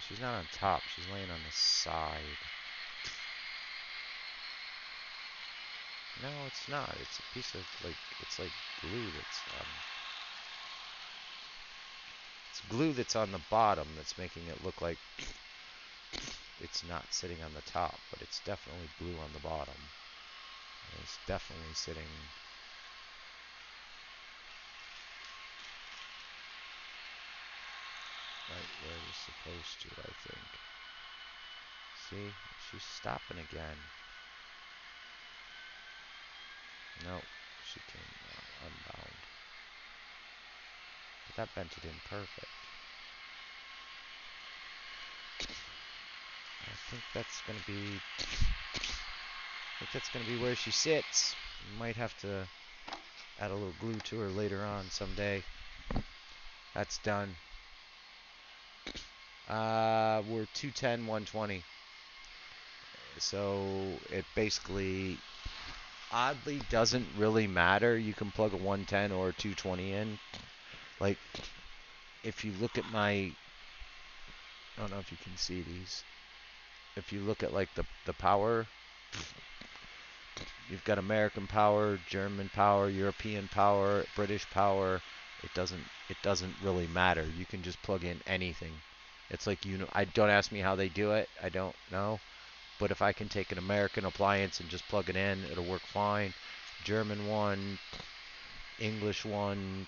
She's not on top. She's laying on the side. No, it's not. It's a piece of it's like glue it's glue that's on the bottom that's making it look like it's not sitting on the top, but it's definitely glue on the bottom. It's definitely sitting right where it's supposed to, I think. See, she's stopping again. Nope, she came unbound. But that bent it in perfect. I think that's gonna be where she sits. We might have to add a little glue to her later on someday. That's done. We're 210, 120. So it basically oddly doesn't really matter. You can plug a 110 or a 220 in. Like if you look at my, I don't know if you can see these. If you look at like the power, you've got American power, German power, European power, British power. It doesn't really matter. You can just plug in anything. It's like I don't ask me how they do it. I don't know. But if I can take an American appliance and just plug it in, it'll work fine. German one, English one,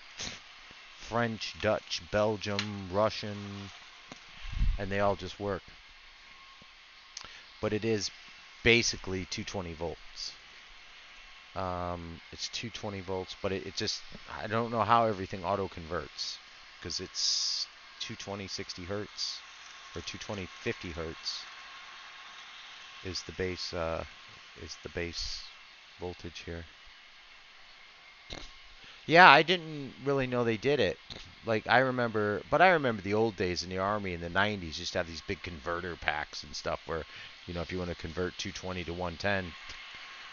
French, Dutch, Belgium, Russian, and they all just work. But it is basically 220 volts. It's 220 volts, but it just, I don't know how everything auto converts because it's 220 60 hertz or 220 50 hertz is the base voltage here. Yeah, I didn't really know they did it. Like I remember the old days in the army in the 90s used to have these big converter packs and stuff where, if you want to convert 220 to 110.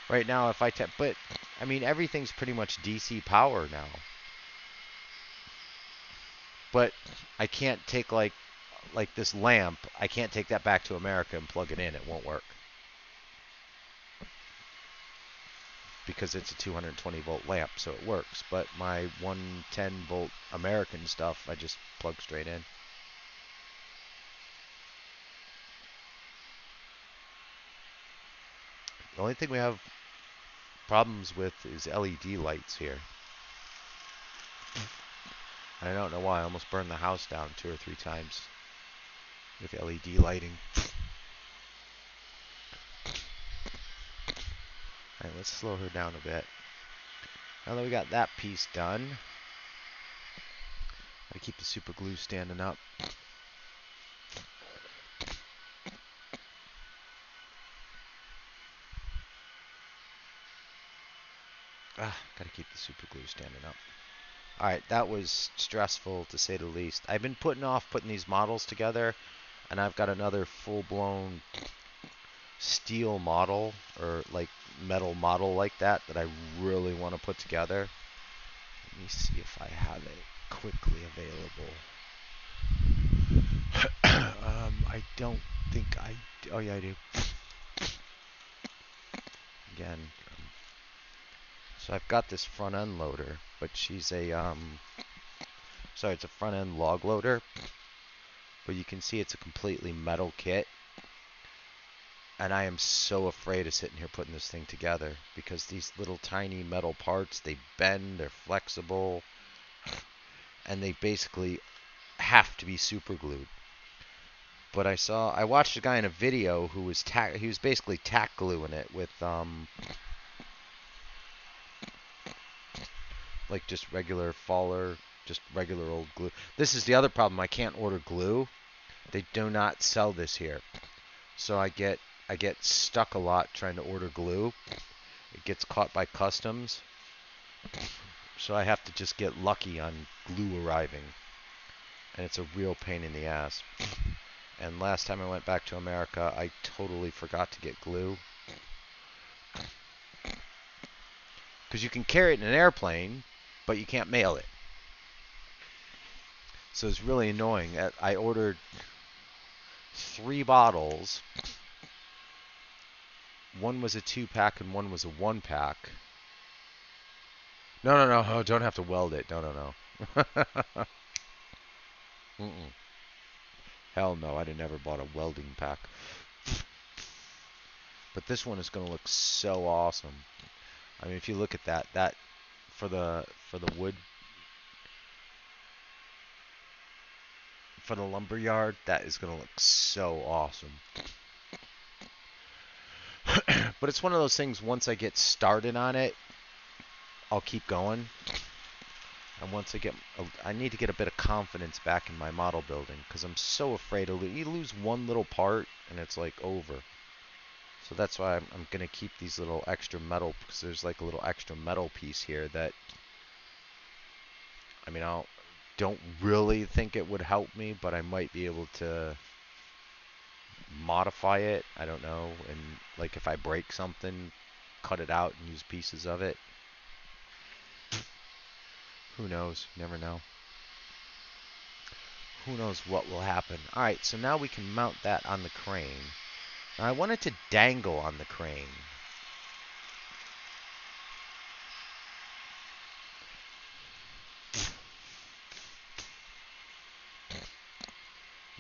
Right now if but I mean everything's pretty much DC power now. But I can't take like this lamp, I can't take that back to America and plug it in. It won't work. Because it's a 220 volt lamp, so it works. But my 110 volt American stuff, I just plug straight in. The only thing we have problems with is LED lights here. I don't know why. I almost burned the house down 2 or 3 times with LED lighting. Alright, let's slow her down a bit. Now that we got that piece done, gotta keep the super glue standing up. Gotta keep the super glue standing up. Alright, that was stressful to say the least. I've been putting off putting these models together, and I've got another full-blown steel model, or like metal model like that I really want to put together. Let me see if I have it quickly available. I don't think I... Oh yeah, I do. Again, so I've got this front end loader, but she's a sorry, it's a front end log loader, but you can see it's a completely metal kit, and I am so afraid of sitting here putting this thing together because these little tiny metal parts, they bend, they're flexible, and they basically have to be super glued. But I watched a guy in a video who was he was basically tack gluing it with like just regular Faller, just regular old glue. This is the other problem. I can't order glue. They do not sell this here. So I get stuck a lot trying to order glue. It gets caught by customs. So I have to just get lucky on glue arriving. And it's a real pain in the ass. And last time I went back to America, I totally forgot to get glue. Because you can carry it in an airplane, but you can't mail it. So it's really annoying. I ordered 3 bottles. One was a 2-pack and one was a 1-pack. No, no, no, no, don't have to weld it. No, no, no. Mm-mm. Hell no, I'd have never bought a welding pack. But this one is going to look so awesome. I mean, if you look at that for the wood, for the lumber yard, that is going to look so awesome. But it's one of those things, once I get started on it, I'll keep going. And once I need to get a bit of confidence back in my model building, because I'm so afraid of you lose one little part and it's like over. So that's why I'm going to keep these little extra metal, because there's like a little extra metal piece here that, I mean, I don't really think it would help me, but I might be able to modify it. I don't know. And like if I break something, cut it out and use pieces of it. Who knows? Never know. Who knows what will happen. Alright, so now we can mount that on the crane. Now I want it to dangle on the crane.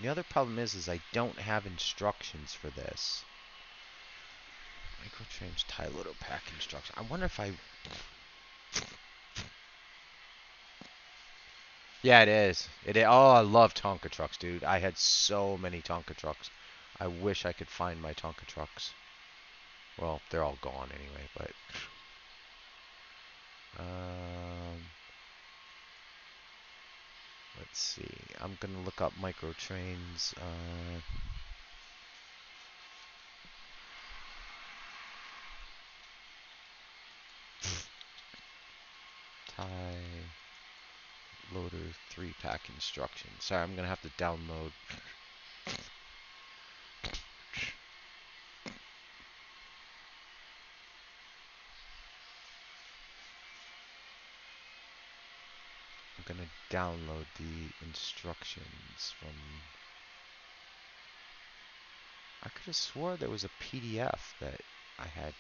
The other problem is I don't have instructions for this. Microtrains tie loader pack instruction. I wonder if I... Yeah, it is. It is. Oh, I love Tonka trucks, dude. I had so many Tonka trucks. I wish I could find my Tonka trucks. Well, they're all gone anyway, but... let's see. I'm going to look up microtrains. Tie loader 3-pack instructions. Sorry, I'm going to have to download. I'm going to download the instructions from... I could have swore there was a PDF that I had.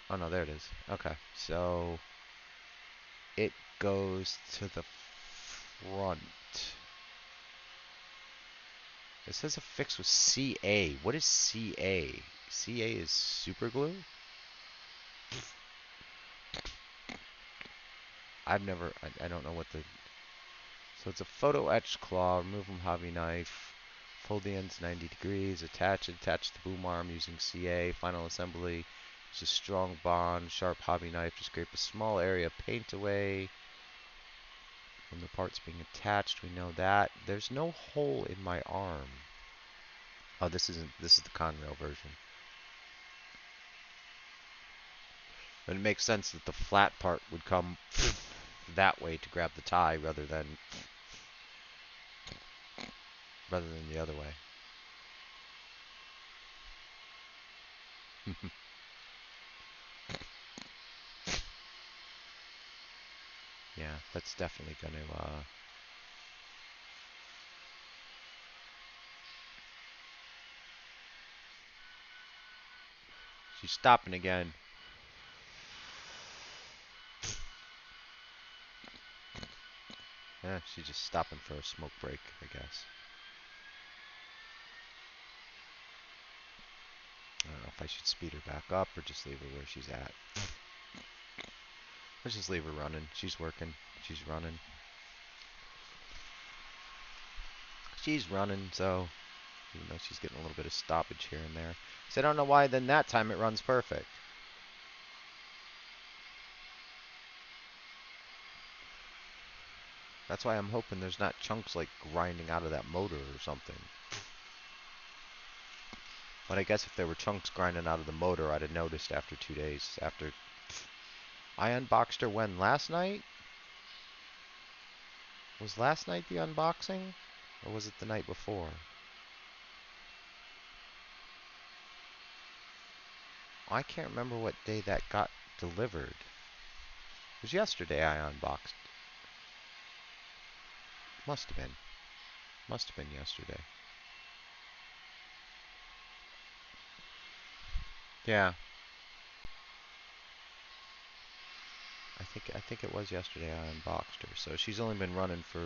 Oh no, there it is. Okay, so it goes to the front. It says affixed with CA. What is CA? CA is super glue? I've never, I don't know what the... So it's a photo etched claw, remove from hobby knife, fold the ends 90 degrees, attach the boom arm using CA, final assembly, use a strong bond, sharp hobby knife to scrape a small area of paint away from the parts being attached. We know that. There's no hole in my arm. Oh, this is the Conrail version. And it makes sense that the flat part would come that way to grab the tie rather than the other way. Yeah, that's definitely going to... She's stopping again. Yeah, she's just stopping for a smoke break, I guess. I don't know if I should speed her back up or just leave her where she's at. Let's just leave her running. She's working. She's running. She's running, so... Even though she's getting a little bit of stoppage here and there. So I don't know why then that time it runs perfect. That's why I'm hoping there's not chunks like grinding out of that motor or something. But I guess if there were chunks grinding out of the motor, I'd have noticed after 2 days. After I unboxed her when? Last night? Was last night the unboxing? Or was it the night before? I can't remember what day that got delivered. It was yesterday I unboxed. Must have been. Must have been yesterday. Yeah. I think it was yesterday I unboxed her. So she's only been running for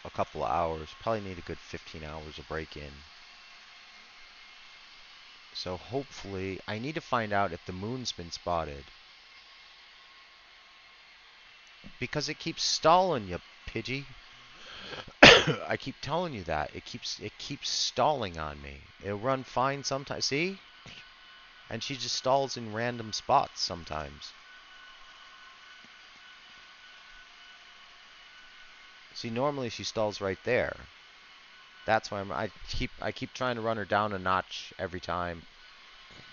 a couple of hours. Probably need a good 15 hours of break-in. So hopefully, I need to find out if the moon's been spotted. Because it keeps stalling you, Pidgey. I keep telling you that. It keeps stalling on me. It'll run fine sometimes. See? And she just stalls in random spots sometimes. See, normally she stalls right there. That's why I keep trying to run her down a notch every time.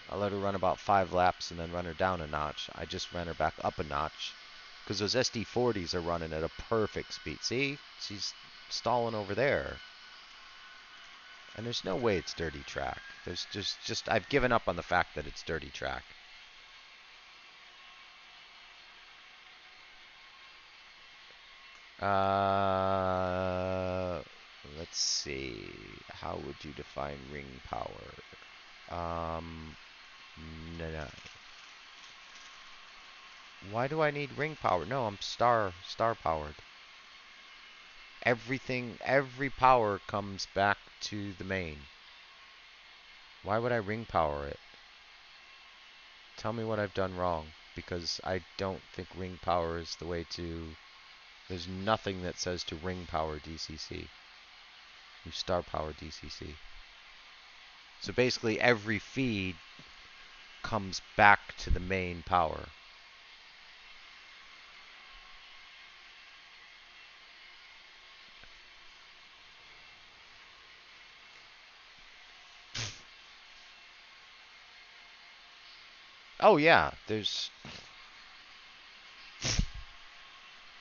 I let her run about 5 laps and then run her down a notch. I just ran her back up a notch because those SD40s are running at a perfect speed. See? She's stalling over there. And there's no way it's dirty track. There's just I've given up on the fact that it's dirty track. Let's see. How would you define ring power? No. Why do I need ring power? No, I'm star powered. Every power comes back to the main. Why would I ring power it? Tell me what I've done wrong, because I don't think ring power is the way to... There's nothing that says to ring power DCC. You star power DCC. So basically every feed comes back to the main power. Oh yeah, there's...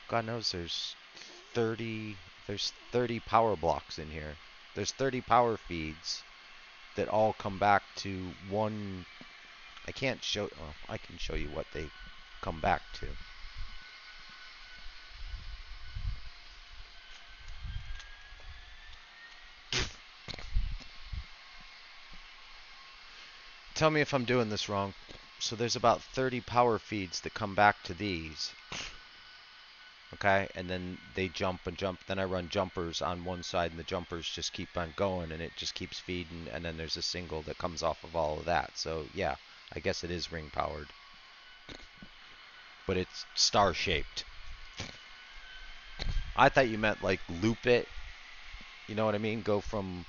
God knows there's 30 power blocks in here. There's 30 power feeds that all come back to one. I can't show... Well, I can show you what they come back to. Tell me if I'm doing this wrong. So there's about 30 power feeds that come back to these. Okay, and then they jump and jump. Then I run jumpers on one side, and the jumpers just keep on going, and it just keeps feeding. And then there's a single that comes off of all of that. So yeah, I guess it is ring powered, but it's star shaped. I thought you meant like loop it. You know what I mean? Go from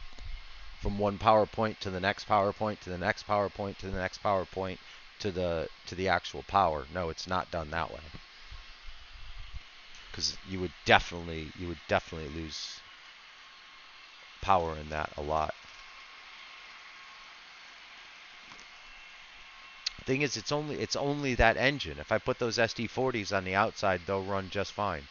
one PowerPoint to the next PowerPoint to the next PowerPoint to the next PowerPoint to the actual power. No, it's not done that way. Because you would definitely lose power in that a lot. Thing is, it's only that engine. If I put those SD40s on the outside, they'll run just fine.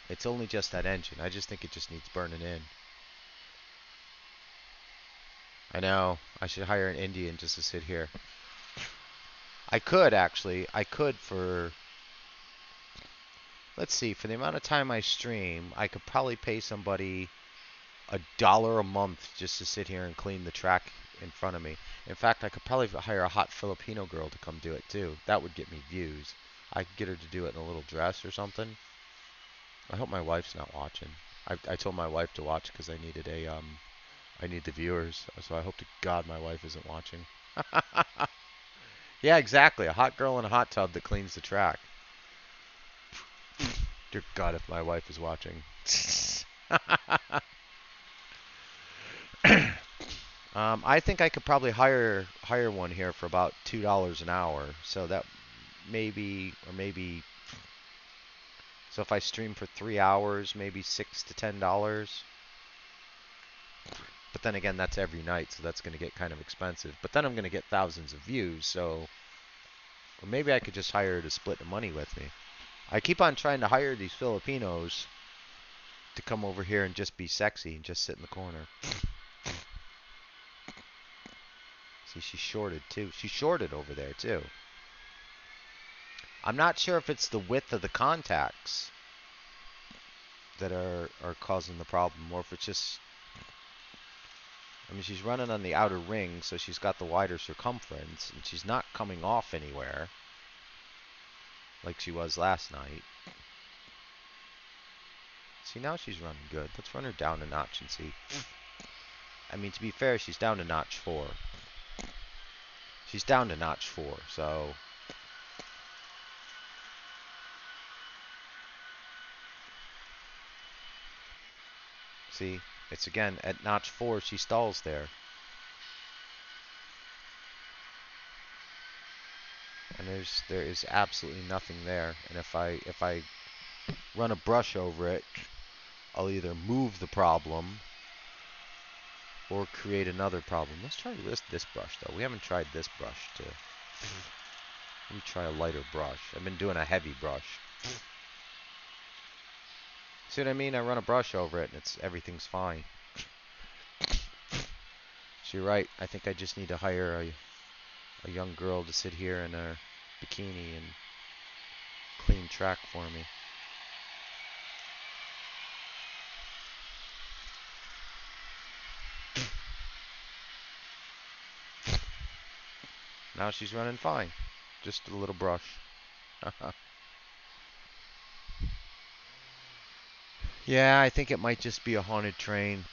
It's only just that engine. I just think it just needs burning in. I know. I should hire an Indian just to sit here. I could actually. I could for... Let's see. For the amount of time I stream, I could probably pay somebody $1 a month just to sit here and clean the track in front of me. In fact, I could probably hire a hot Filipino girl to come do it too. That would get me views. I could get her to do it in a little dress or something. I hope my wife's not watching. I told my wife to watch because I need the viewers. So I hope to God my wife isn't watching. Yeah, exactly. A hot girl in a hot tub that cleans the track. Dear God, if my wife is watching. I think I could probably hire one here for about $2 an hour. So that maybe. So if I stream for 3 hours, maybe $6 to $10. But then again, that's every night, so that's going to get kind of expensive. But then I'm going to get thousands of views, so... Or maybe I could just hire her to split the money with me. I keep on trying to hire these Filipinos to come over here and just be sexy and just sit in the corner. See, she's shorted too. She's shorted over there too. I'm not sure if it's the width of the contacts. that are causing the problem, or if it's just, I mean, she's running on the outer ring, so she's got the wider circumference, and she's not coming off anywhere like she was last night. See, now she's running good. Let's run her down a notch and see. I mean, to be fair, she's down to notch 4. She's down to notch 4, so... See, it's again, at notch 4, she stalls there. And there is absolutely nothing there. And if I run a brush over it, I'll either move the problem or create another problem. Let's try this brush, though. We haven't tried this brush. Let me try a lighter brush. I've been doing a heavy brush. See what I mean? I run a brush over it, and everything's fine. So you're right. I think I just need to hire a young girl to sit here in a bikini and clean track for me. Now she's running fine. Just a little brush. Yeah, I think it might just be a haunted train.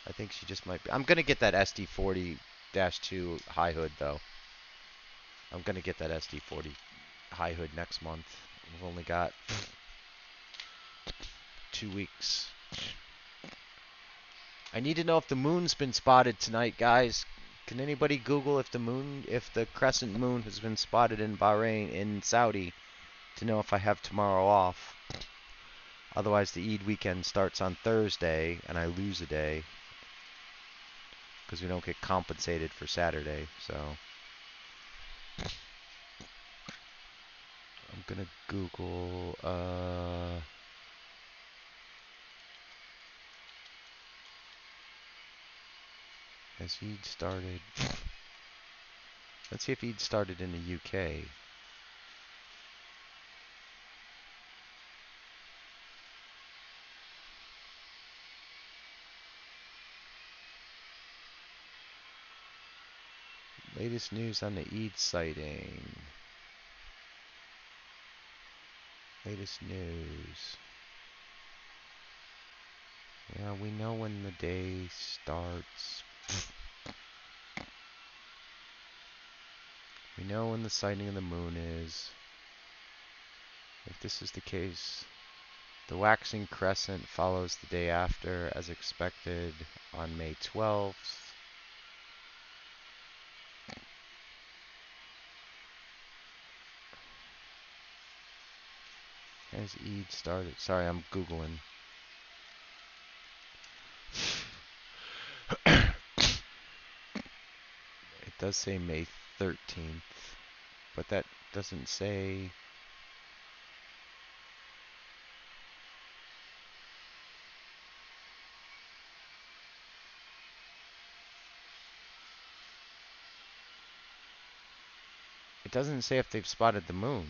I think she just might be. I'm going to get that SD40-2 high hood, though. I'm going to get that SD40 high hood next month. We've only got 2 weeks. I need to know if the moon's been spotted tonight, guys. Can anybody Google if the crescent moon has been spotted in Bahrain, in Saudi, to know if I have tomorrow off? Otherwise, the Eid weekend starts on Thursday, and I lose a day because we don't get compensated for Saturday. So I'm gonna Google. Has Eid started? Let's see if Eid started in the UK. Latest news on the Eid sighting. Latest news. Yeah, we know when the day starts. We know when the sighting of the moon is. If this is the case, the waxing crescent follows the day after, as expected, on May 12th. Has Eid started? Sorry, I'm Googling. It does say May 13th, but that doesn't say... It doesn't say if they've spotted the moon.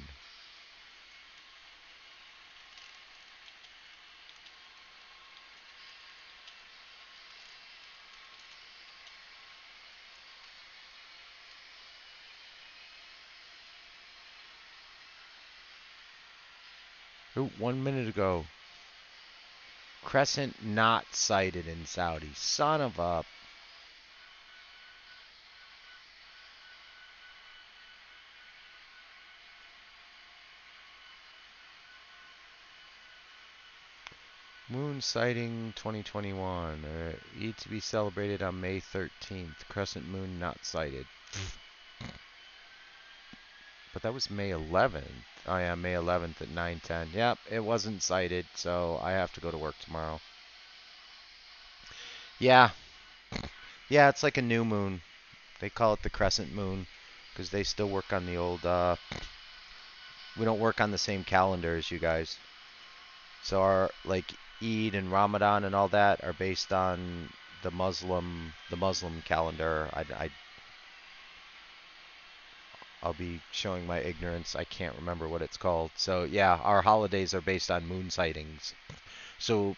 Ooh, 1 minute ago. Crescent not sighted in Saudi. Son of a... Moon sighting 2021. Eid to be celebrated on May 13th. Crescent moon not sighted. But that was May 11th. Oh yeah, May 11th at 9:10. Yep, it wasn't sighted, so I have to go to work tomorrow. Yeah. Yeah, it's like a new moon. They call it the crescent moon because they still work on the old, we don't work on the same calendar as you guys. So our, like, Eid and Ramadan and all that are based on the Muslim calendar. I'll be showing my ignorance. I can't remember what it's called. So yeah, our holidays are based on moon sightings. So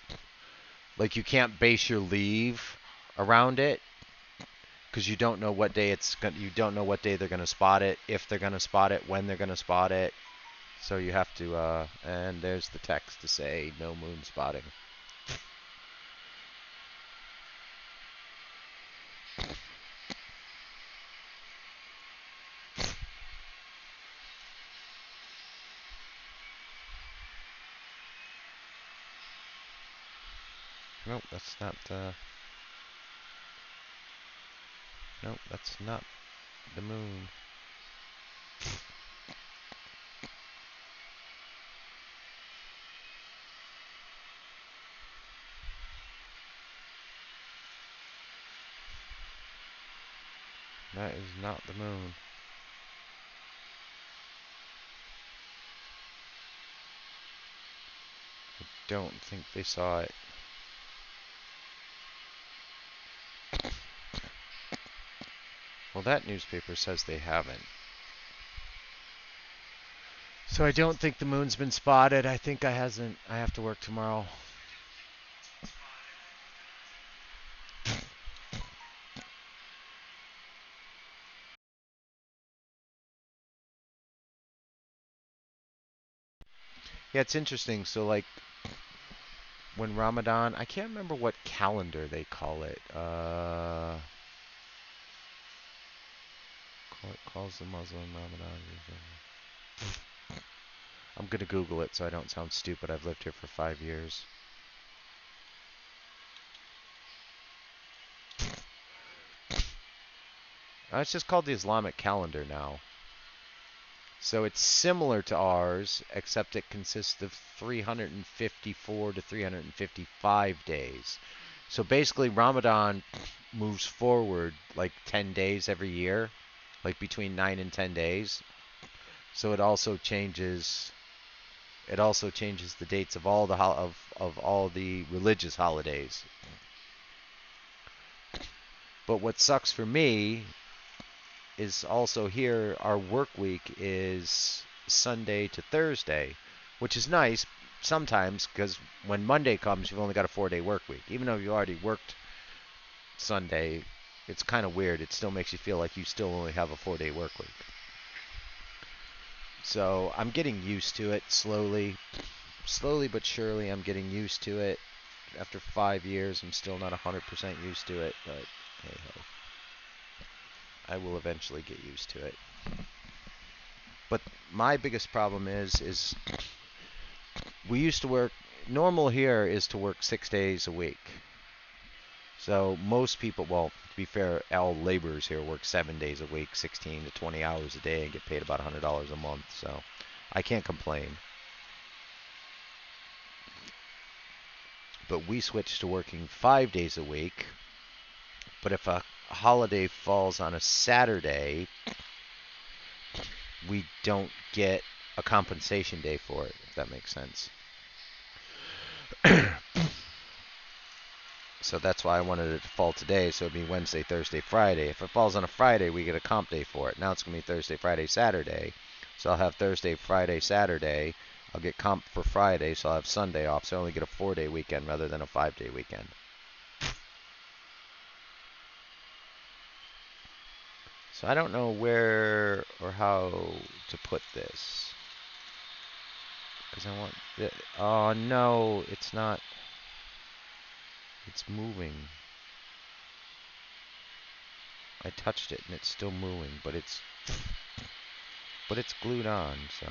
like you can't base your leave around it because you don't know what day you don't know what day they're gonna spot it, if they're gonna spot it, when they're gonna spot it. So you have to and there's the text to say no moon spotting. Nope, that's not nope, that's not the moon. That is not the moon. Don't think they saw it. Well, that newspaper says they haven't. So I don't think the moon's been spotted. I think I hasn't. I have to work tomorrow. Yeah, it's interesting. So like when Ramadan, I can't remember what calendar they call it. Calls the Muslim Ramadan. I'm gonna Google it so I don't sound stupid. I've lived here for 5 years. It's just called the Islamic calendar now. So it's similar to ours, except it consists of 354 to 355 days. So basically, Ramadan moves forward like 10 days every year, like between 9 and 10 days. So it also changes the dates of all of all the religious holidays. But what sucks for me is also here our work week is Sunday to Thursday, which is nice sometimes because when Monday comes, you've only got a 4-day work week. Even though you already worked Sunday, it's kind of weird. It still makes you feel like you still only have a 4-day work week. So I'm getting used to it slowly. Slowly but surely, I'm getting used to it. After 5 years, I'm still not 100% used to it, but hey ho. I will eventually get used to it. But my biggest problem is we used to work, normal here is to work 6 days a week. So most people, well, to be fair, all laborers here work 7 days a week, 16 to 20 hours a day, and get paid about $100 a month. So I can't complain. But we switched to working 5 days a week. But if a holiday falls on a Saturday, we don't get a compensation day for it, if that makes sense. So that's why I wanted it to fall today, so it'd be Wednesday, Thursday, Friday. If it falls on a Friday, we get a comp day for it. Now it's going to be Thursday, Friday, Saturday. So I'll have Thursday, Friday, Saturday. I'll get comp for Friday, so I'll have Sunday off. So I only get a 4-day weekend rather than a 5-day weekend. So I don't know where or how to put this. Because I want... Oh, no, it's not. It's moving. I touched it and it's still moving, but it's glued on, so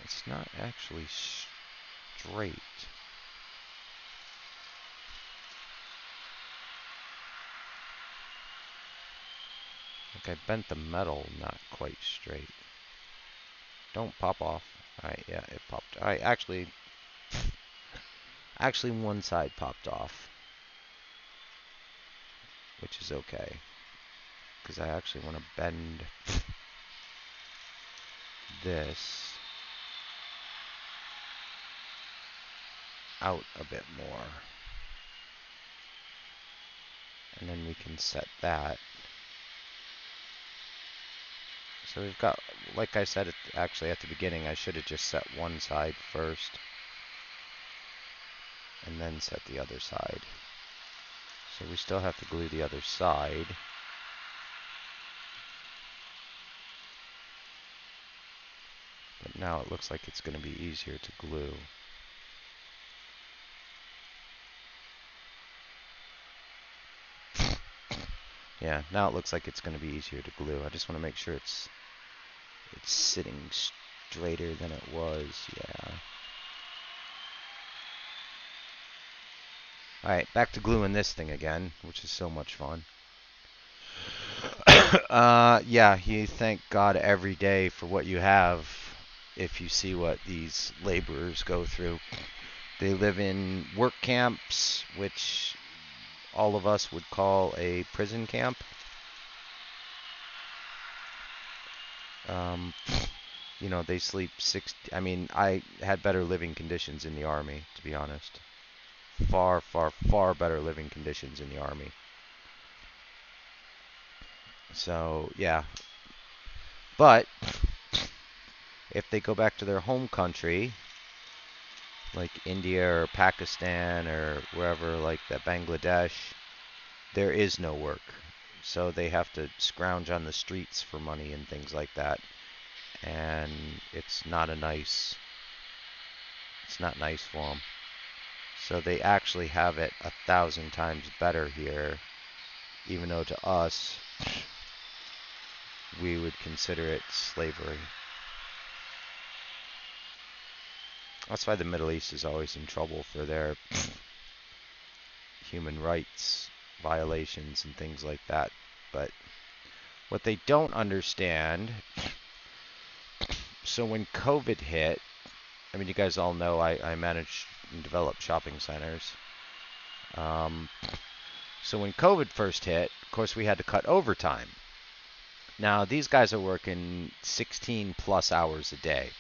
it's not actually straight. Like I bent the metal not quite straight. Don't pop off. Alright, yeah, it popped. Alright, actually one side popped off, which is okay. Because I actually want to bend this out a bit more. And then we can set that. So we've got, like I said, actually at the beginning, I should have just set one side first and then set the other side. So we still have to glue the other side. But now it looks like it's going to be easier to glue. Yeah, now it looks like it's going to be easier to glue. I just want to make sure it's sitting straighter than it was. Yeah. Alright, back to gluing this thing again, which is so much fun. Yeah, you thank God every day for what you have if you see what these laborers go through. They live in work camps, which all of us would call a prison camp. You know, they sleep I mean, I had better living conditions in the Army, to be honest. Far, far, far better living conditions in the Army. So, yeah. But if they go back to their home country, like India or Pakistan or wherever, like that Bangladesh, there is no work. So they have to scrounge on the streets for money and things like that. And it's not nice for them. So they actually have it 1,000 times better here, even though to us, we would consider it slavery. That's why the Middle East is always in trouble for their human rights violations and things like that. But what they don't understand, so when COVID hit, I mean, you guys all know I manage and develop shopping centers. So when COVID first hit, of course, we had to cut overtime. Now, these guys are working 16 plus hours a day,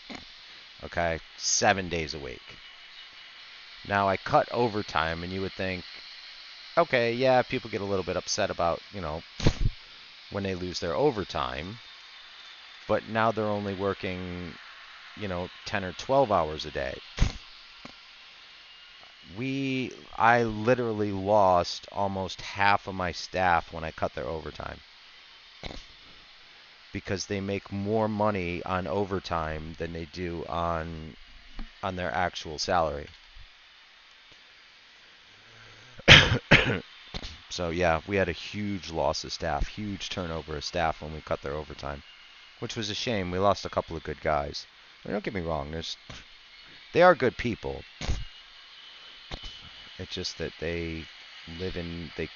okay? 7 days a week. Now, I cut overtime, and you would think, okay, yeah, people get a little bit upset about, you know, when they lose their overtime, but now they're only working, you know, 10 or 12 hours a day. I literally lost almost half of my staff when I cut their overtime, because they make more money on overtime than they do on their actual salary. So yeah, we had a huge loss of staff, huge turnover of staff when we cut their overtime, which was a shame. We lost a couple of good guys. I mean, don't get me wrong, they are good people. It's just that they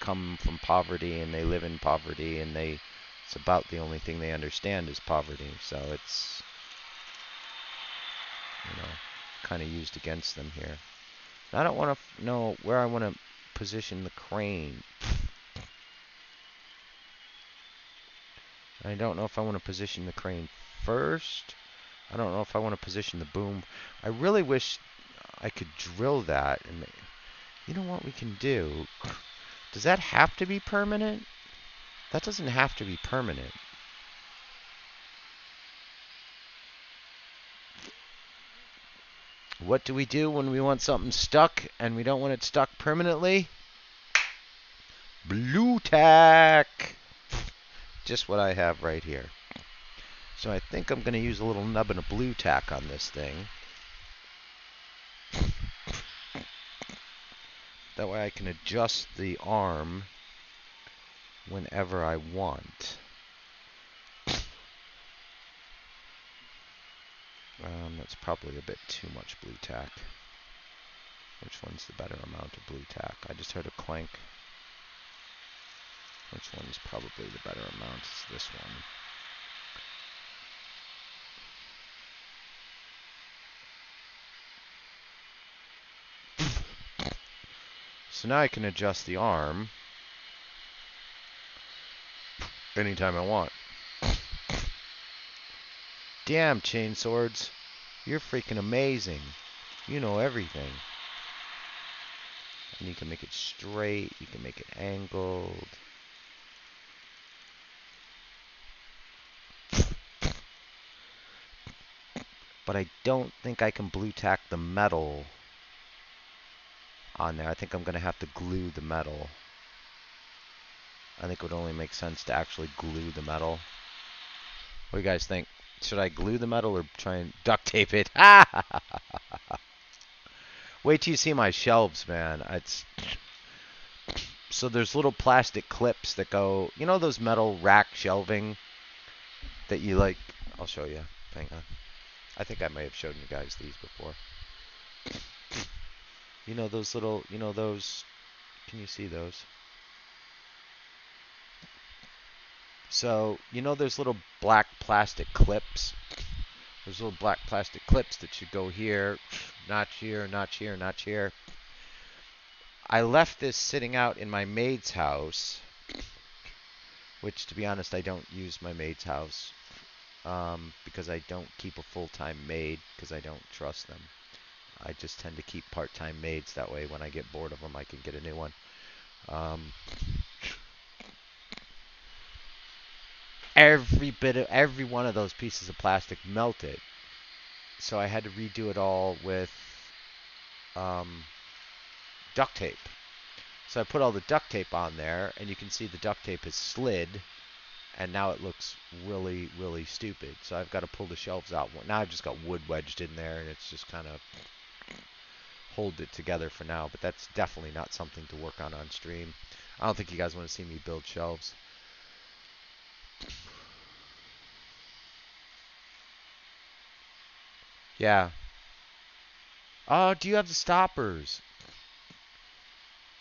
come from poverty and they live in poverty, and it's about the only thing they understand is poverty. So it's, you know, kind of used against them here. I don't want to know where I want to position the crane. I don't know if I want to position the crane first. I don't know if I want to position the boom. I really wish I could drill that. And you know what we can do? Does that have to be permanent? That doesn't have to be permanent. What do we do when we want something stuck and we don't want it stuck permanently? Blue tack! Just what I have right here. So I think I'm going to use a little nubbin of blue tack on this thing. That way I can adjust the arm whenever I want. That's probably a bit too much blue tack. Which one's the better amount of blue tack? I just heard a clank. Which one's probably the better amount? It's this one. So now I can adjust the arm anytime I want. Damn, chain swords. You're freaking amazing. You know everything. And you can make it straight. You can make it angled. But I don't think I can blue tack the metal on there. I think I'm going to have to glue the metal. I think it would only make sense to actually glue the metal. What do you guys think? Should I glue the metal or try and duct tape it? Wait till you see my shelves, man. So there's little plastic clips that go, you know those metal rack shelving that you like? I'll show you. Hang on. I think I may have shown you guys these before. You know those little, can you see those? So, you know those little black plastic clips? Those little black plastic clips that should go here, notch here, notch here, notch here. I left this sitting out in my maid's house, which, to be honest, I don't use my maid's house because I don't keep a full-time maid because I don't trust them. I just tend to keep part-time maids. That way, when I get bored of them, I can get a new one. Every one of those pieces of plastic melted, so I had to redo it all with duct tape. So I put all the duct tape on there, and you can see the duct tape has slid, and now it looks really, really stupid. So I've got to pull the shelves out. Now I've just got wood wedged in there, and it's just kind of hold it together for now. But that's definitely not something to work on stream. I don't think you guys want to see me build shelves. Yeah. Oh, do you have the stoppers?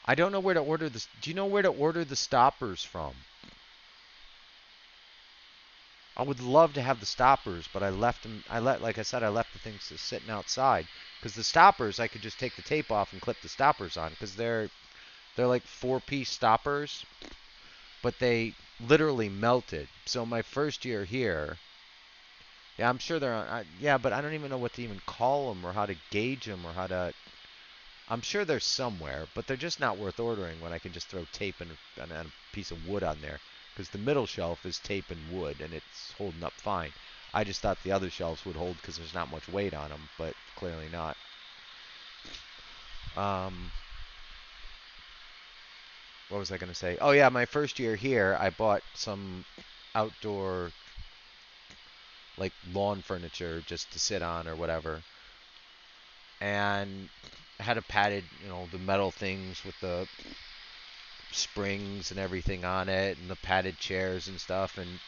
I don't know where to order this. Do you know where to order the stoppers from? I would love to have the stoppers, but I left them. Like I said, I left the things just sitting outside. Because the stoppers, I could just take the tape off and clip the stoppers on. Because they're like 4-piece stoppers, but they literally melted. So my first year here, yeah, I'm sure they're on. Yeah, but I don't even know what to even call them or how to gauge them or how to. I'm sure they're somewhere, but they're just not worth ordering when I can just throw tape and a piece of wood on there. Because the middle shelf is tape and wood, and it's holding up fine. I just thought the other shelves would hold because there's not much weight on them, but clearly not. What was I going to say? Oh, yeah, my first year here, I bought some outdoor, like, lawn furniture just to sit on or whatever. And I had a padded, the metal things with the springs and everything on it and the padded chairs and stuff. And,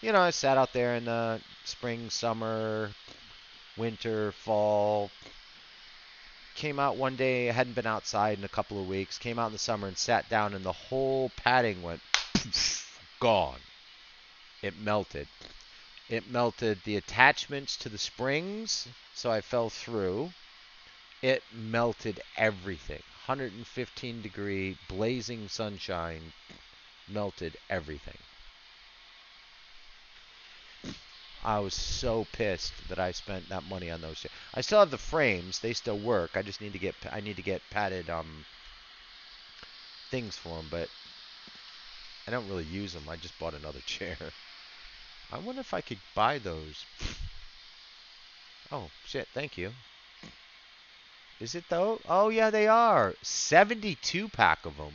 I sat out there in the spring, summer, winter, fall. Came out one day, I hadn't been outside in a couple of weeks. Came out in the summer and sat down, and the whole padding went gone. It melted. It melted the attachments to the springs, so I fell through. It melted everything. 115-degree blazing sunshine melted everything. I was so pissed that I spent that money on those. I still have the frames; they still work. I just need to get padded things for them, but I don't really use them. I just bought another chair. I wonder if I could buy those. Oh shit! Thank you. Is it though? Oh yeah, they are. 72 pack of them.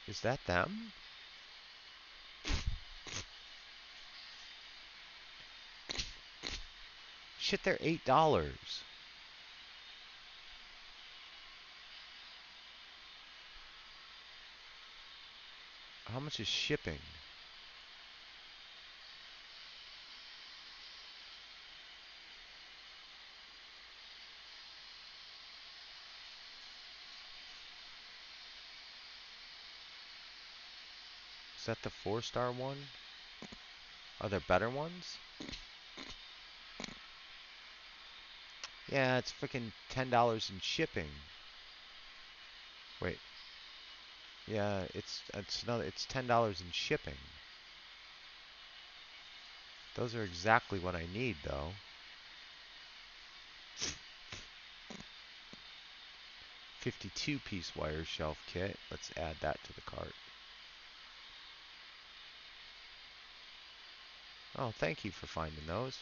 Is that them? Shit, they're $8. How much is shipping? Is that the 4-star one? Are there better ones? Yeah, it's freaking $10 in shipping. Wait. Yeah, it's $10 in shipping. Those are exactly what I need, though. 52-piece wire shelf kit. Let's add that to the cart. Oh, thank you for finding those.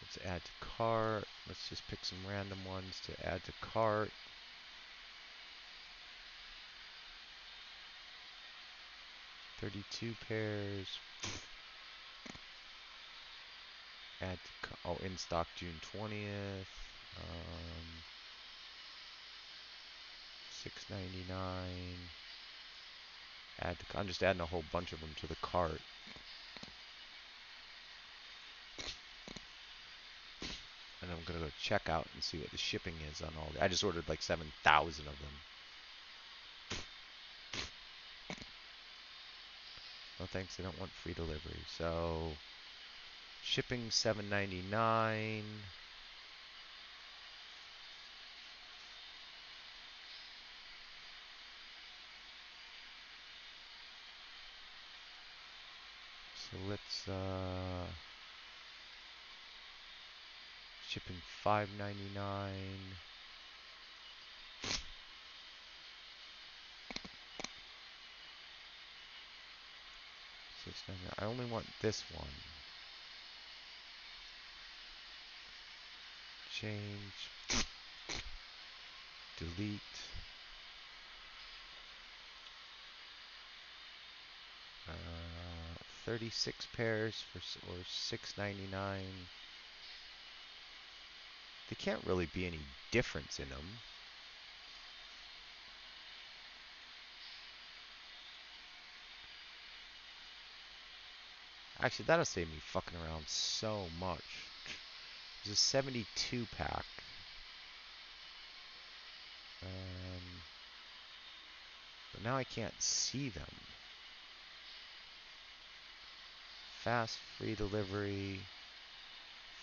Let's add to cart. Let's just pick some random ones to add to cart. $32 pairs. Add to in stock June 20th. $6.99. Add to, I'm just adding a whole bunch of them to the cart. And I'm gonna go check out and see what the shipping is on all. I just ordered like 7,000 of them. No thanks, I don't want free delivery. So shipping $7.99. So let's shipping $5.99. $6.99. I only want this one. Change. Delete. 36 pairs for or $6.99. There can't really be any difference in them. Actually, that'll save me fucking around so much. There's a 72 pack. But now I can't see them. Fast free delivery.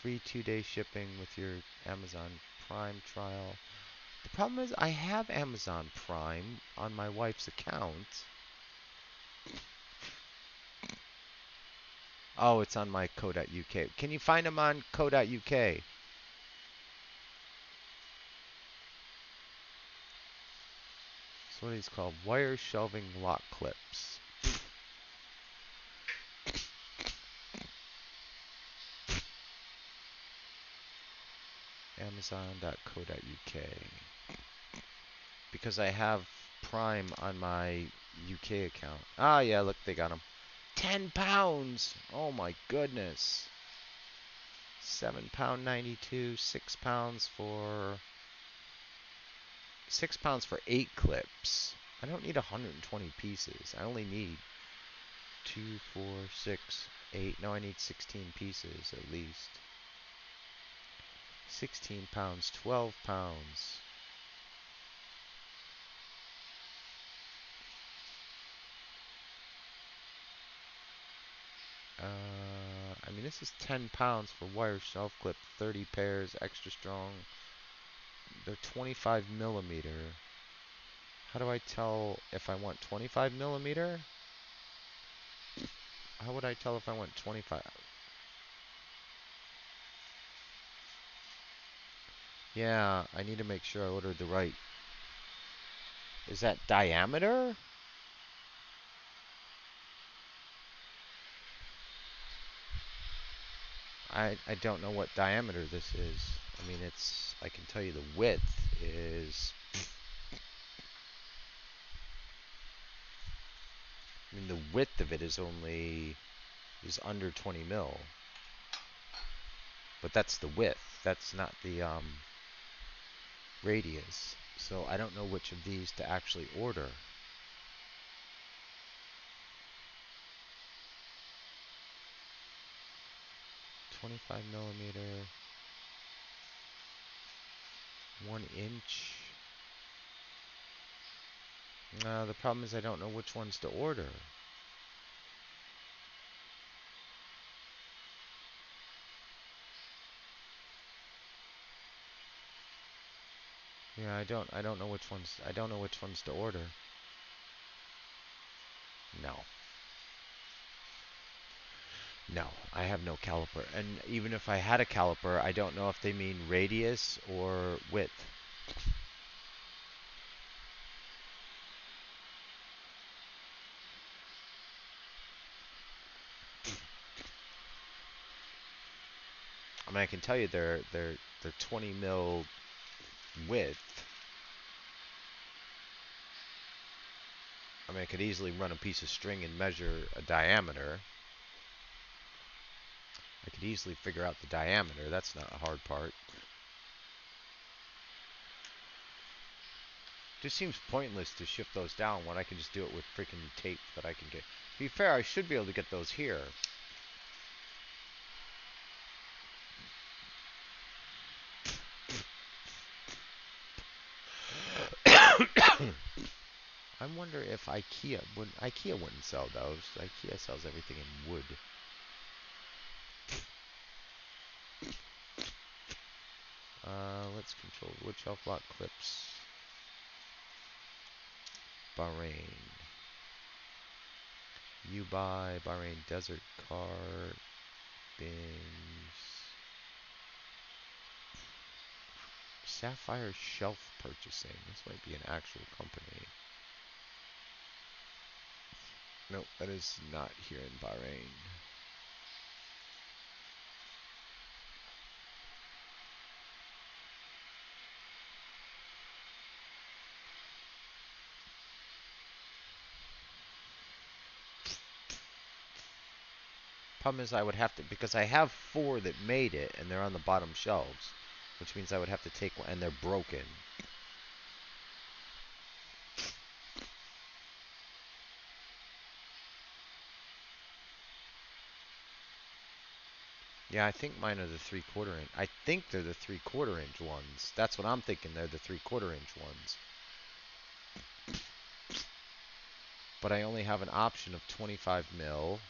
Free 2-day shipping with your Amazon Prime trial. The problem is I have Amazon Prime on my wife's account. Oh, it's on my co.uk. Can you find them on co.uk? That's what he's called. Wire shelving lock clips. Amazon.co.uk. Because I have Prime on my UK account. Ah, yeah, look, they got them. £10! Oh my goodness. £7.92, £6 for £6 for 8 clips. I don't need 120 pieces. I only need 2, 4, 6, 8. No, I need 16 pieces at least. £16, £12. I mean, this is £10 for wire shelf clip, 30 pairs, extra strong. They're 25 millimeter. How do I tell if I want 25 millimeter? How would I tell if I want 25? Yeah, I need to make sure I ordered the right. Is that diameter? I don't know what diameter this is. I mean, I can tell you the width is, I mean, the width of it is under 20 mil. But that's the width. That's not the radius. So I don't know which of these to actually order. 25 millimeter, 1 inch. The problem is I don't know which ones to order. Yeah, I don't know which ones to order. No. No, I have no caliper. And even if I had a caliper, I don't know if they mean radius or width. I mean, I can tell you they're 20 mil width. I mean, I could easily run a piece of string and measure a diameter. I could easily figure out the diameter. That's not a hard part. Just seems pointless to shift those down when I can just do it with freaking tape that I can get. To be fair, I should be able to get those here. I wonder if IKEA wouldn't sell those. IKEA sells everything in wood. Let's control wood shelf lock clips. Bahrain. You buy Bahrain Desert Cart bins. Sapphire Shelf Purchasing. This might be an actual company. Nope, that is not here in Bahrain. Problem is I would have to, because I have 4 that made it and they're on the bottom shelves, which means I would have to take one, and they're broken. Yeah, I think mine are the 3/4 inch. I think they're the 3/4 inch ones. That's what I'm thinking. They're the 3/4 inch ones. But I only have an option of 25 mil.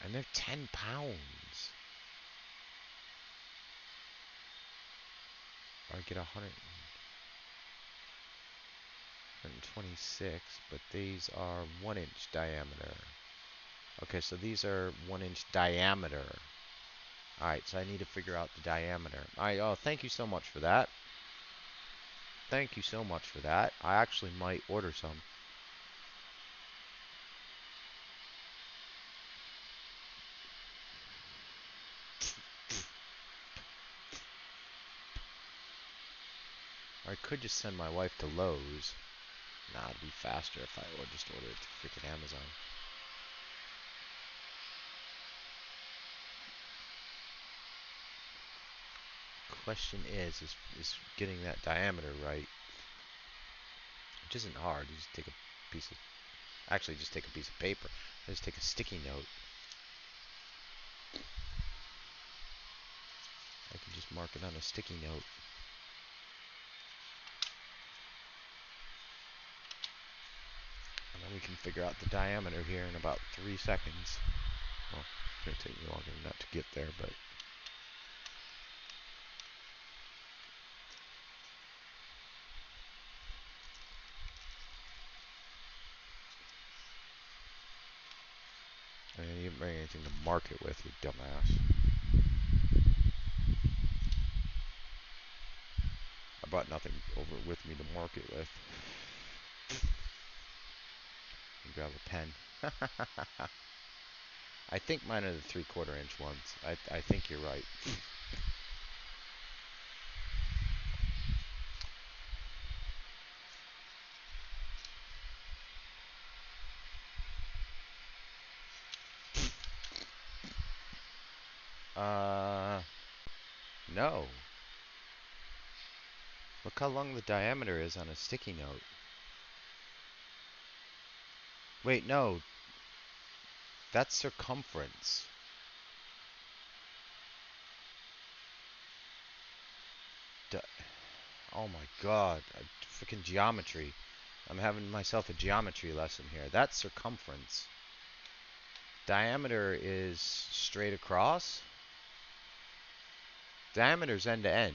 And they're 10 pounds. Or I get 126, but these are 1 inch diameter. Okay, so these are 1 inch diameter. Alright, so I need to figure out the diameter. Alright, oh, thank you so much for that. Thank you so much for that. I actually might order some. Or I could just send my wife to Lowe's. Nah, it'd be faster if I would just order it to freaking Amazon. Question is getting that diameter right. Which isn't hard. You just take a piece of, actually just take a piece of paper. Just take a sticky note. I can just mark it on a sticky note. And then we can figure out the diameter here in about 3 seconds. Well, it's going to take me longer than that to get there, but... I mean, you didn't bring anything to mark it with, you dumbass. I brought nothing over with me to mark it with. Grab a pen. I think mine are the 3/4 inch ones. I think you're right. No. Look how long the diameter is on a sticky note. Wait, no. That's circumference. Oh my god. Freaking geometry. I'm having myself a geometry lesson here. That's circumference. Diameter is straight across. Diameter's end to end.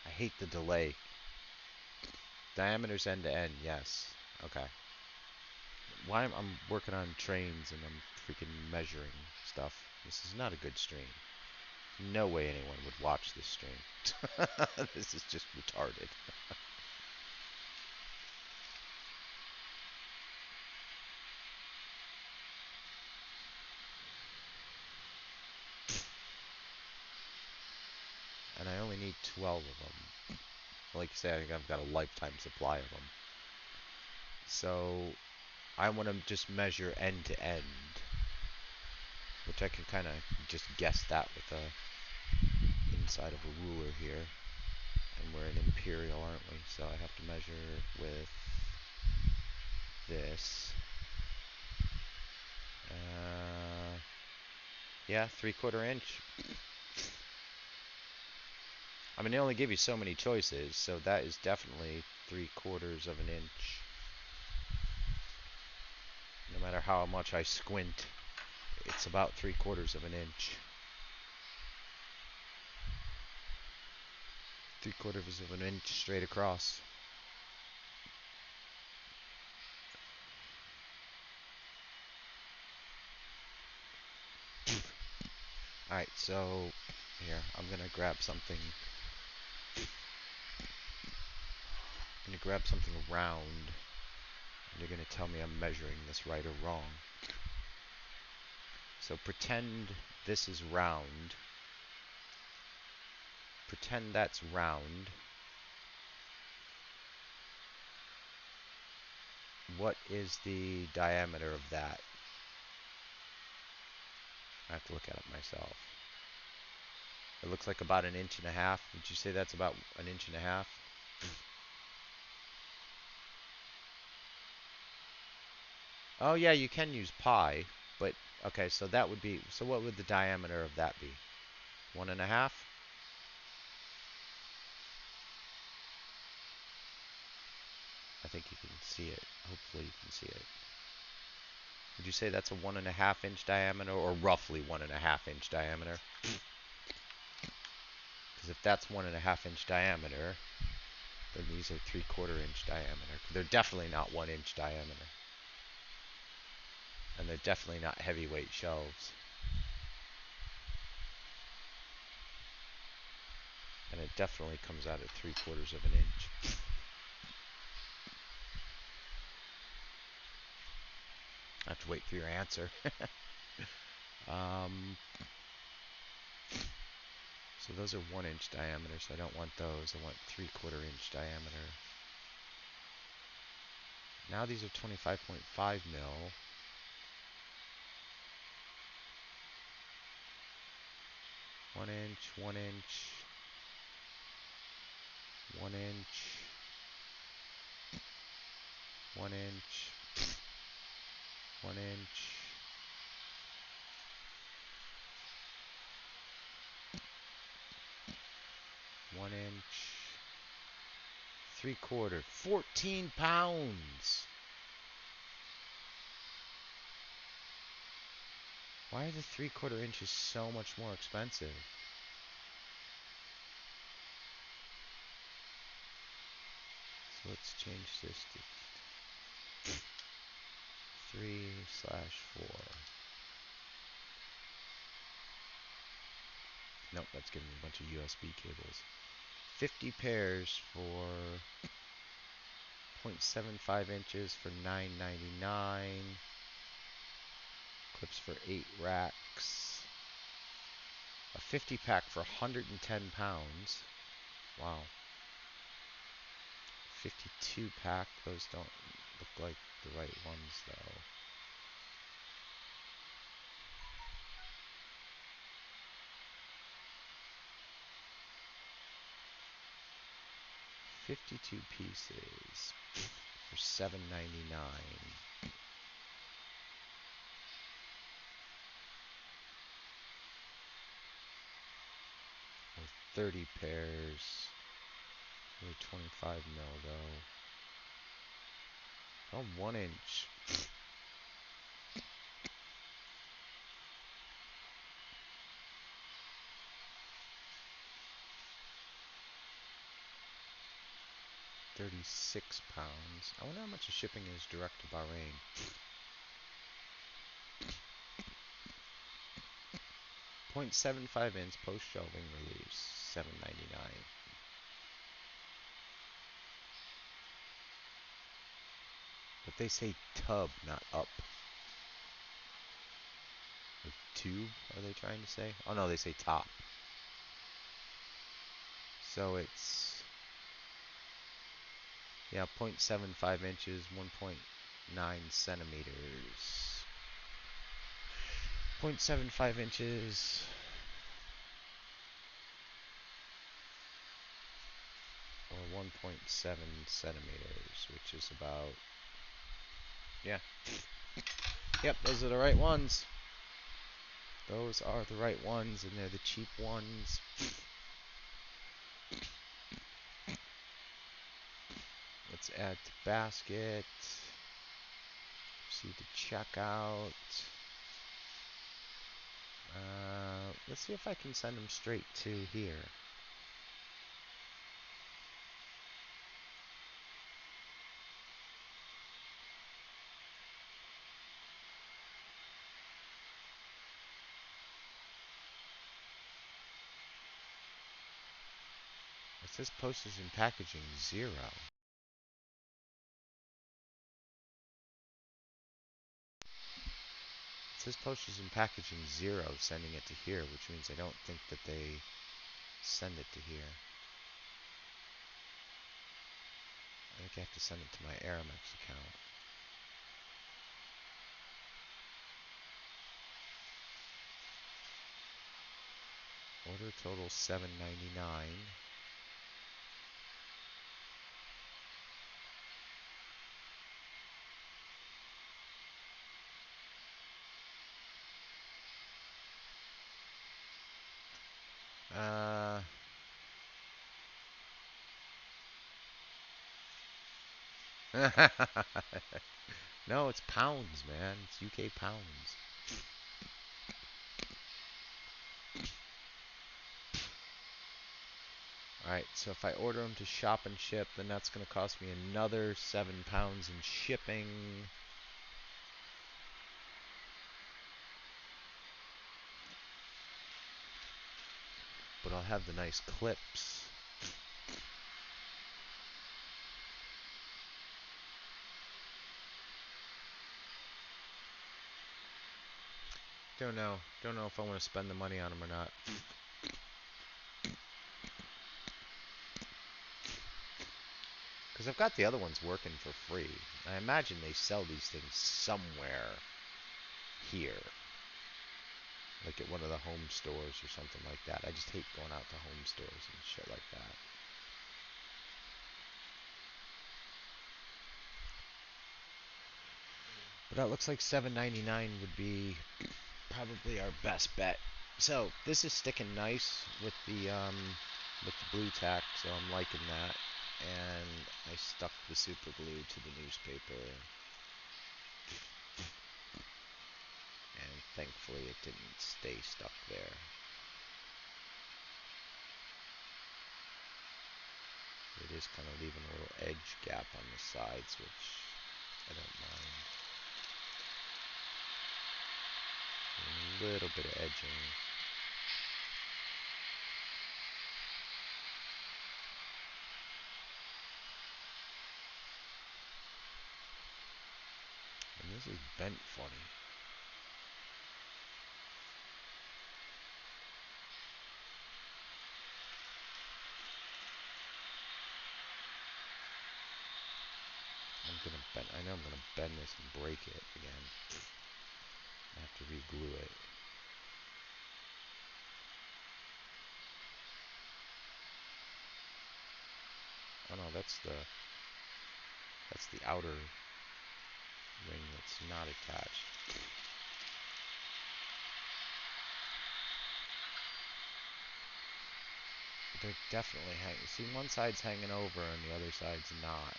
I hate the delay. Diameter's end to end, yes. Okay. Why I'm working on trains and I'm freaking measuring stuff. This is not a good stream. No way anyone would watch this stream. This is just retarded. And I only need 12 of them. Like you said, I think I've got a lifetime supply of them. So I want to just measure end to end, which I can kind of just guess that with the inside of a ruler here. And we're an imperial, aren't we? So I have to measure with this. Yeah, 3/4 inch. I mean, they only give you so many choices, so that is definitely 3/4 of an inch. No matter how much I squint, it's about 3/4 of an inch. 3/4 of an inch straight across. Alright, so here, I'm gonna grab something. I'm gonna grab something round. And you're gonna tell me I'm measuring this right or wrong. So pretend this is round. Pretend that's round. What is the diameter of that? I have to look at it myself. It looks like about 1.5 inches. Would you say that's about 1.5 inches? Oh yeah, you can use pi, but okay, so that would be, so what would the diameter of that be? 1.5? I think you can see it. Hopefully you can see it. Would you say that's a 1.5 inch diameter, or roughly 1.5 inch diameter? Because if that's 1.5 inch diameter, then these are 3/4 inch diameter. They're definitely not 1 inch diameter. And they're definitely not heavyweight shelves. And it definitely comes out at 3/4 of an inch. I have to wait for your answer. So those are 1 inch diameter, so I don't want those. I want 3/4 inch diameter. Now these are 25.5 mil. 1 inch, 1 inch, 1 inch, 1 inch, 1 inch, 1 inch, 3/4, 14 pounds. Why are the 3/4 inches so much more expensive? So let's change this to 3/4. Nope, that's giving me a bunch of USB cables. 50 pairs for 0.75 inches for $9.99. Clips for 8 racks. A 50 pack for 110 pounds. Wow. 52 pack. Those don't look like the right ones though. $52 pieces for $7.99. Or 30 pairs. Really 25 mil though. Oh, 1 inch. £36. I wonder how much the shipping is direct to Bahrain. .75 inch post shelving reliefs, $7.99. But they say tub, not up. Like tube, are they trying to say? Oh no, they say top. So it's, yeah, 0.75 inches, 1.9 centimeters. 0.75 inches, or 1.7 centimeters, which is about, yeah. Yep, those are the right ones. Those are the right ones, and they're the cheap ones. Let's add to basket. Proceed to checkout. Let's see if I can send them straight to here. It says postage and packaging 0. It says postage and packaging 0, sending it to here, which means I don't think that they send it to here. I think I have to send it to my Aramex account. Order total $7.99. No, it's pounds, man. It's UK pounds. Alright, so if I order them to shop and ship, then that's going to cost me another £7 in shipping. But I'll have the nice clips. Don't know. Don't know if I want to spend the money on them or not. Because I've got the other ones working for free. I imagine they sell these things somewhere here. Like at one of the home stores or something like that. I just hate going out to home stores and shit like that. But that looks like $7.99 would be probably our best bet. So this is sticking nice with the blue tack, so I'm liking that. And I stuck the super glue to the newspaper, and thankfully it didn't stay stuck there. It is kind of leaving a little edge gap on the sides, which I don't mind. A little bit of edging. And this is bent funny. I know I'm gonna bend this and break it again. I have to re-glue it. Oh no, that's the outer ring that's not attached. They're definitely hanging. See, one side's hanging over and the other side's not.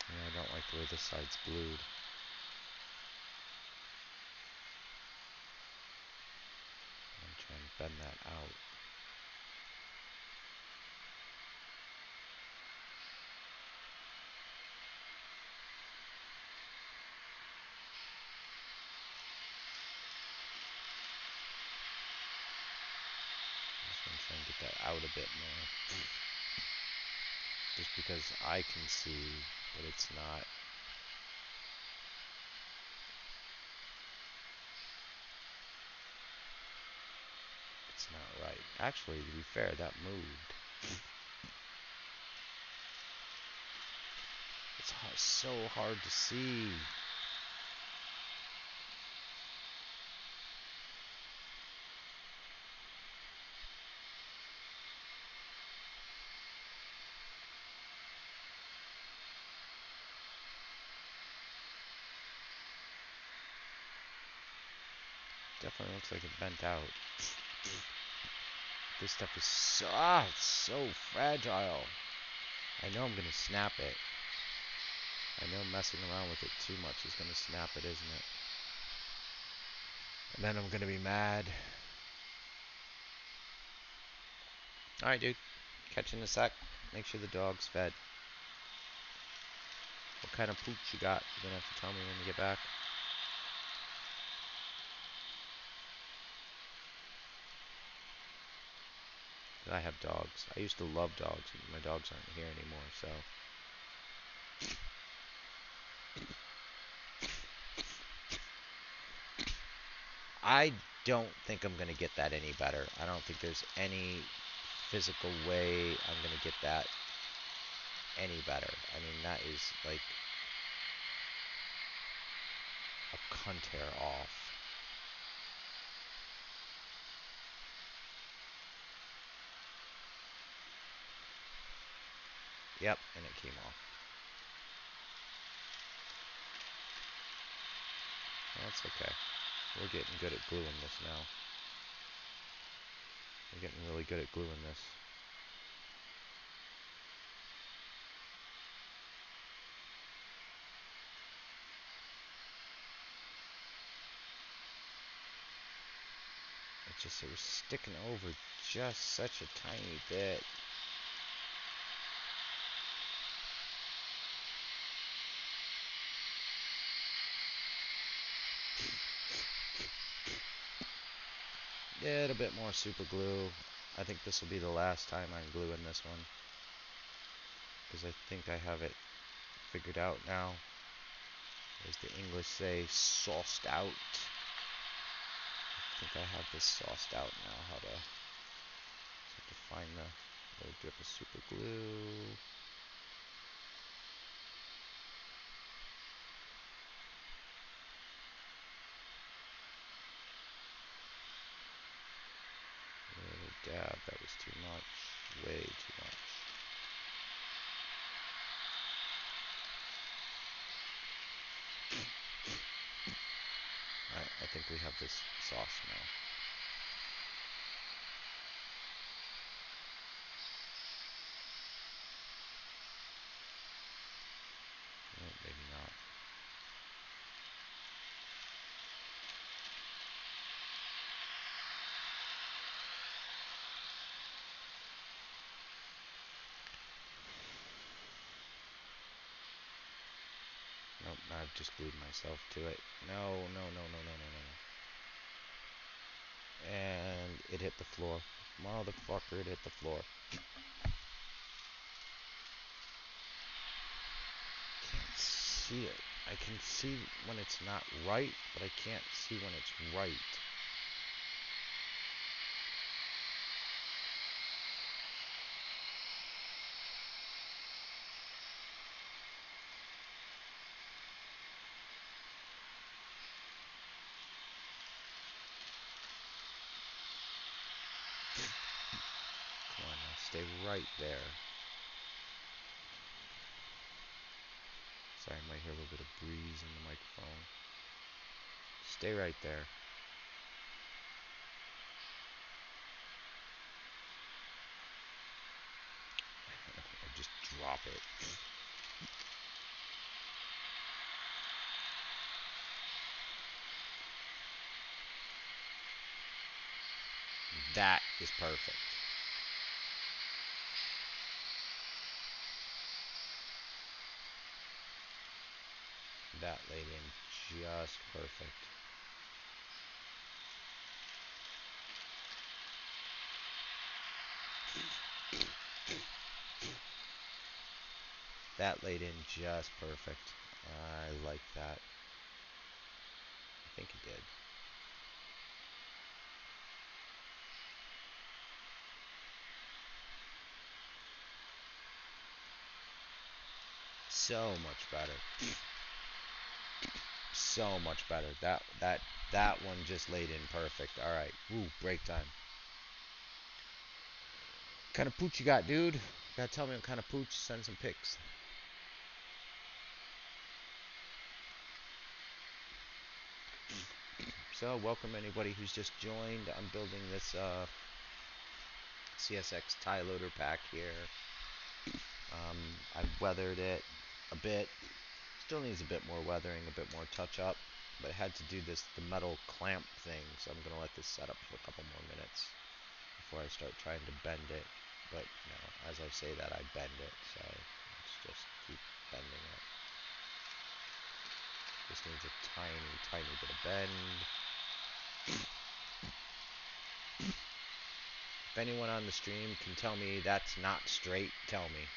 Yeah, I don't like the way this side's glued. I'm trying bend that out. Just gonna try and get that out a bit more. Just because I can see, but it's not. It's not right. Actually, to be fair, that moved. It's so hard to see. Definitely looks like it bent out. This stuff is so, it's so fragile. I know I'm gonna snap it. I know messing around with it too much is gonna snap it, isn't it? And then I'm gonna be mad. Alright, dude. Catch you in a sec. Make sure the dog's fed. What kind of pooch you got? You're gonna have to tell me when you get back. I have dogs. I used to love dogs. My dogs aren't here anymore, so. I don't think I'm gonna get that any better. I don't think there's any physical way I'm gonna get that any better. I mean, that is like a cunt hair off. Yep, and it came off. That's okay. We're getting good at gluing this now. We're getting really good at gluing this. It was sticking over just such a tiny bit. A little bit more super glue. I think this will be the last time I'm gluing this one, because I think I have it figured out now. As the English say, sauced out. I think I have this sauced out now. How to, just have to find the little drip of super glue. Little dab, that was too much. Way too much. Alright, I think we have this sauce now. Oh, maybe not. Nope, I've just glued myself to it. No, no, no, no, no, no, no, no. And it hit the floor. Motherfucker, it hit the floor. Can't see it. I can see when it's not right, but I can't see when it's right. Come on now, stay right there. Sorry, I might hear a little bit of breeze in the microphone. Stay right there. Or just drop it. That is perfect. That laid in just perfect. That laid in just perfect. I like that. I think it did. So much better. So much better. That one just laid in perfect. All right. Woo, break time. What kind of pooch you got, dude? You gotta tell me what kind of pooch. Send some pics. So, welcome anybody who's just joined. I'm building this CSX tie loader pack here. I've weathered it a bit. Still needs a bit more weathering, a bit more touch up. But I had to do the metal clamp thing, so I'm going to let this set up for a couple more minutes before I start trying to bend it. But, as I say that, I bend it, so let's just keep bending it. This needs a tiny, tiny bit of bend. If anyone on the stream can tell me that's not straight, tell me.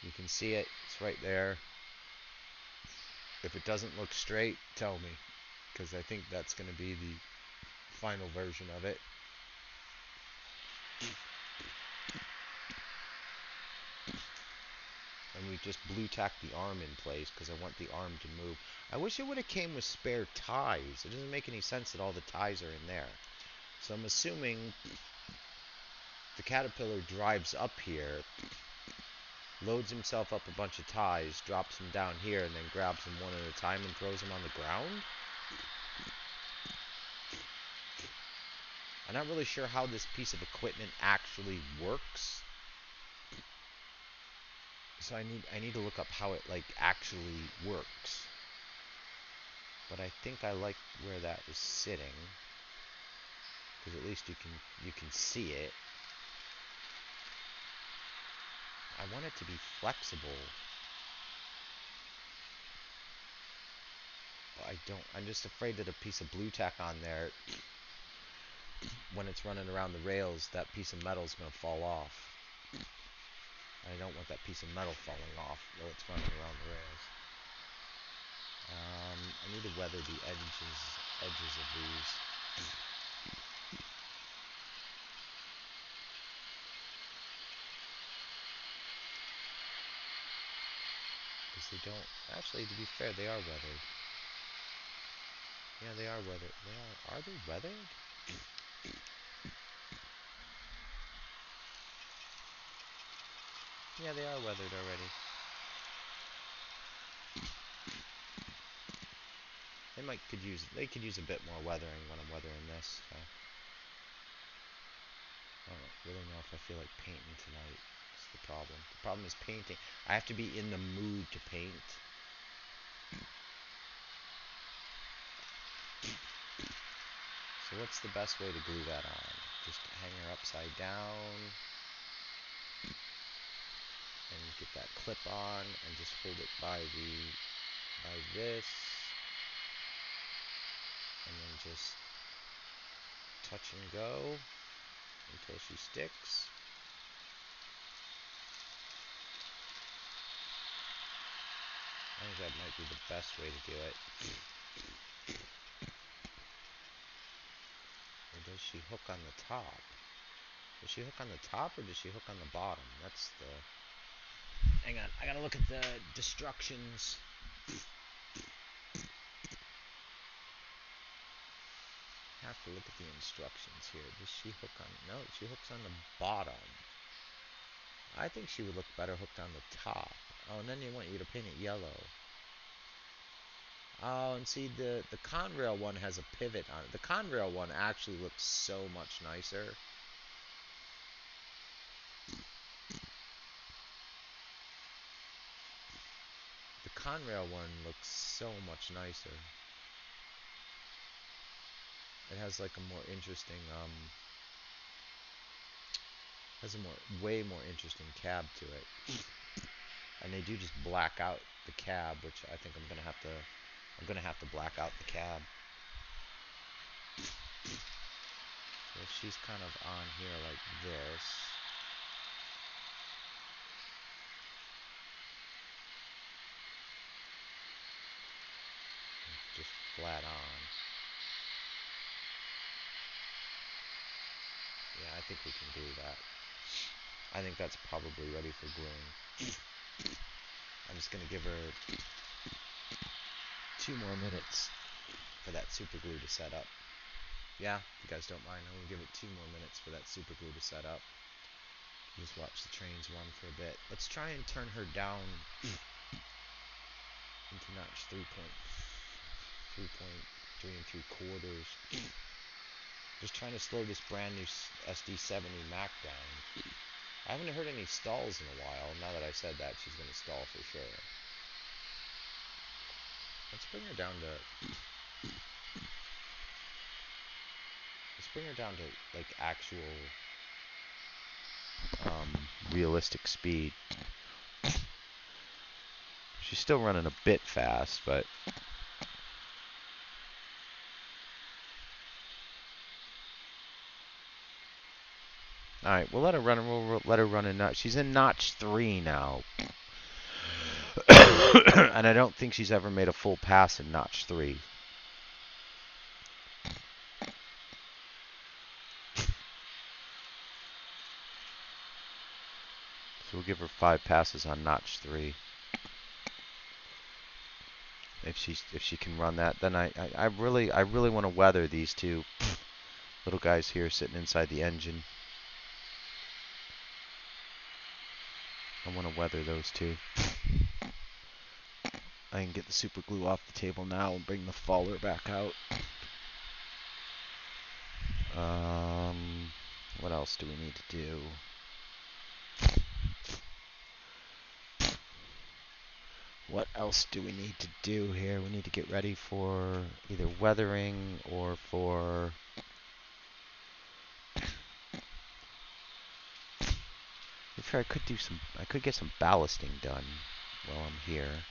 You can see it, it's right there. If it doesn't look straight, tell me, because I think that's going to be the final version of it. And we just blue tack the arm in place because I want the arm to move. I wish it would have came with spare ties. It doesn't make any sense that all the ties are in there. So I'm assuming the caterpillar drives up here, loads himself up a bunch of ties, drops them down here, and then grabs them one at a time and throws them on the ground. I'm not really sure how this piece of equipment actually works. So I need to look up how it actually works. But I think I like where that is sitting, because at least you can see it. I want it to be flexible. But I don't. I'm just afraid that a piece of blue tack on there, when it's running around the rails, that piece of metal is going to fall off. I don't want that piece of metal falling off while it's running around the rails. I need to weather the edges of these. Because they don't... Actually, to be fair, they are weathered. Yeah, they are weathered. Are they weathered? Yeah, they are weathered already. They could use a bit more weathering when I'm weathering this. So. I don't really know if I feel like painting tonight. That's the problem. The problem is painting. I have to be in the mood to paint. So what's the best way to glue that on? Just hang her upside down and get that clip on and just hold it by this, and then just touch and go until she sticks. I think that might be the best way to do it. Or does she hook on the top? Does she hook on the top or does she hook on the bottom? That's the... Hang on, I gotta look at the destructions. I have to look at the instructions here. Does she hook on... No, she hooks on the bottom. I think she would look better hooked on the top. Oh, and then they want you to paint it yellow. Oh, and see, the Conrail one has a pivot on it. The Conrail one actually looks so much nicer. The Conrail one looks so much nicer. It has like a more interesting, has a way more interesting cab to it. And they do just black out the cab, which I think I'm gonna have to black out the cab. So she's kind of on here like this. Just flat on. Yeah, I think we can do that. I think that's probably ready for gluing. I'm just gonna give her 2 more minutes for that super glue to set up. Yeah, if you guys don't mind, I'm gonna give it 2 more minutes for that super glue to set up. Just watch the trains run for a bit. Let's try and turn her down into notch 3.3 3/4. Just trying to slow this brand new SD70 Mac down. I haven't heard any stalls in a while. Now that I said that, she's gonna stall for sure. Let's bring her down to like actual realistic speed. She's still running a bit fast, but all right, we'll let her run. We'll let her run in notch. She's in notch 3 now, and I don't think she's ever made a full pass in notch 3. So we'll give her 5 passes on notch 3. If she can run that, then I really want to weather these two little guys here sitting inside the engine. I want to weather those two. I can get the super glue off the table now and bring the faller back out. What else do we need to do? What else do we need to do here? We need to get ready for either weathering or for... If I could get some ballasting done while I'm here.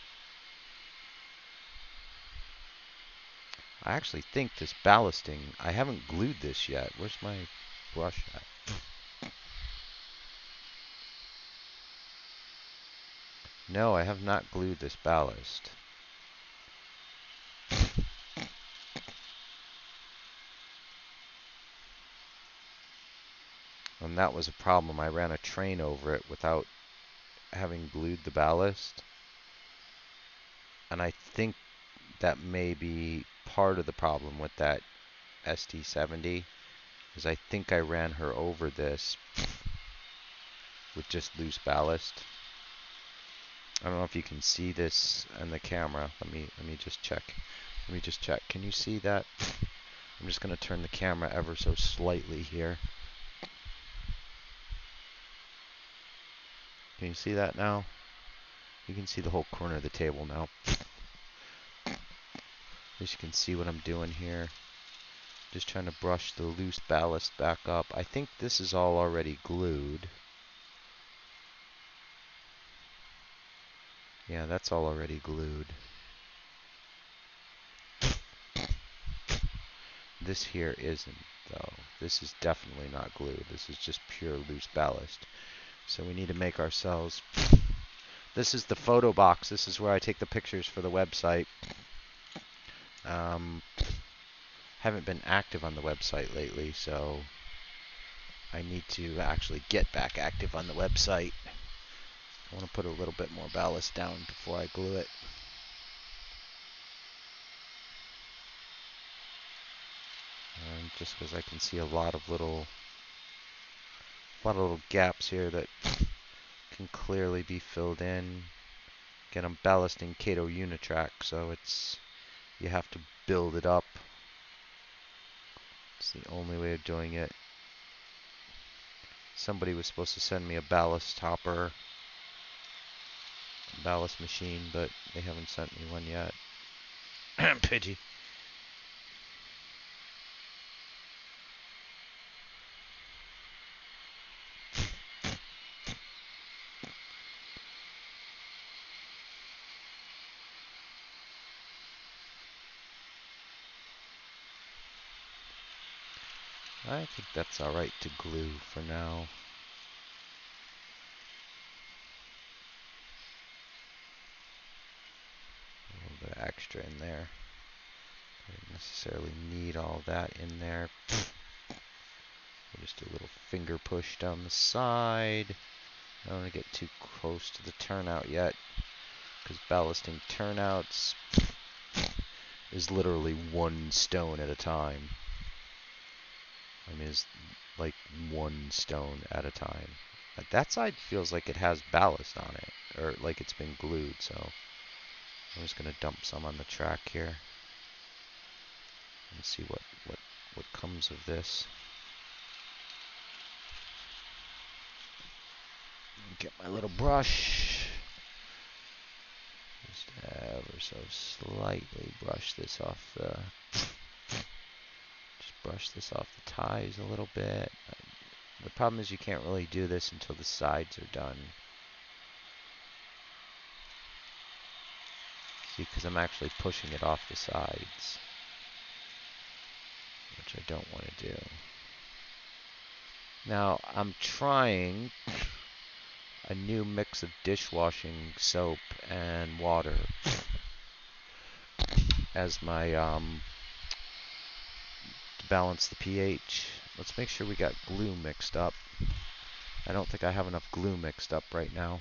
I actually think this ballasting, I haven't glued this yet. Where's my brush at? No, I have not glued this ballast. And that was a problem. I ran a train over it without having glued the ballast. And I think that may be part of the problem with that ST70, is I think I ran her over this with just loose ballast. I don't know if you can see this in the camera. Let me just check. Let me just check. Can you see that? I'm just going to turn the camera ever so slightly here. Can you see that now? You can see the whole corner of the table now. At least you can see what I'm doing here. Just trying to brush the loose ballast back up. I think this is all already glued. Yeah, that's all already glued. This here isn't, though. This is definitely not glued. This is just pure loose ballast. So we need to make ourselves... This is the photo box. This is where I take the pictures for the website. Haven't been active on the website lately, so I need to actually get back active on the website. I want to put a little bit more ballast down before I glue it. Just because I can see a lot of little gaps here that can clearly be filled in. Again, I'm ballasting Kato Unitrack, so you have to build it up. It's the only way of doing it. Somebody was supposed to send me a ballast hopper, ballast machine, but they haven't sent me one yet. Pidgey. I think that's alright to glue for now. A little bit of extra in there. I don't necessarily need all that in there. Just a little finger push down the side. I don't want to get too close to the turnout yet, because ballasting turnouts is literally one stone at a time. I mean, it's like one stone at a time. But that side feels like it has ballast on it, or like it's been glued, so I'm just going to dump some on the track here and see what comes of this. Get my little brush. Just ever so slightly brush this off the... Just brush this off the ties a little bit. The problem is you can't really do this until the sides are done. See, because I'm actually pushing it off the sides, which I don't want to do. Now, I'm trying a new mix of dishwashing soap and water as my, to balance the pH. Let's make sure we got glue mixed up. I don't think I have enough glue mixed up right now.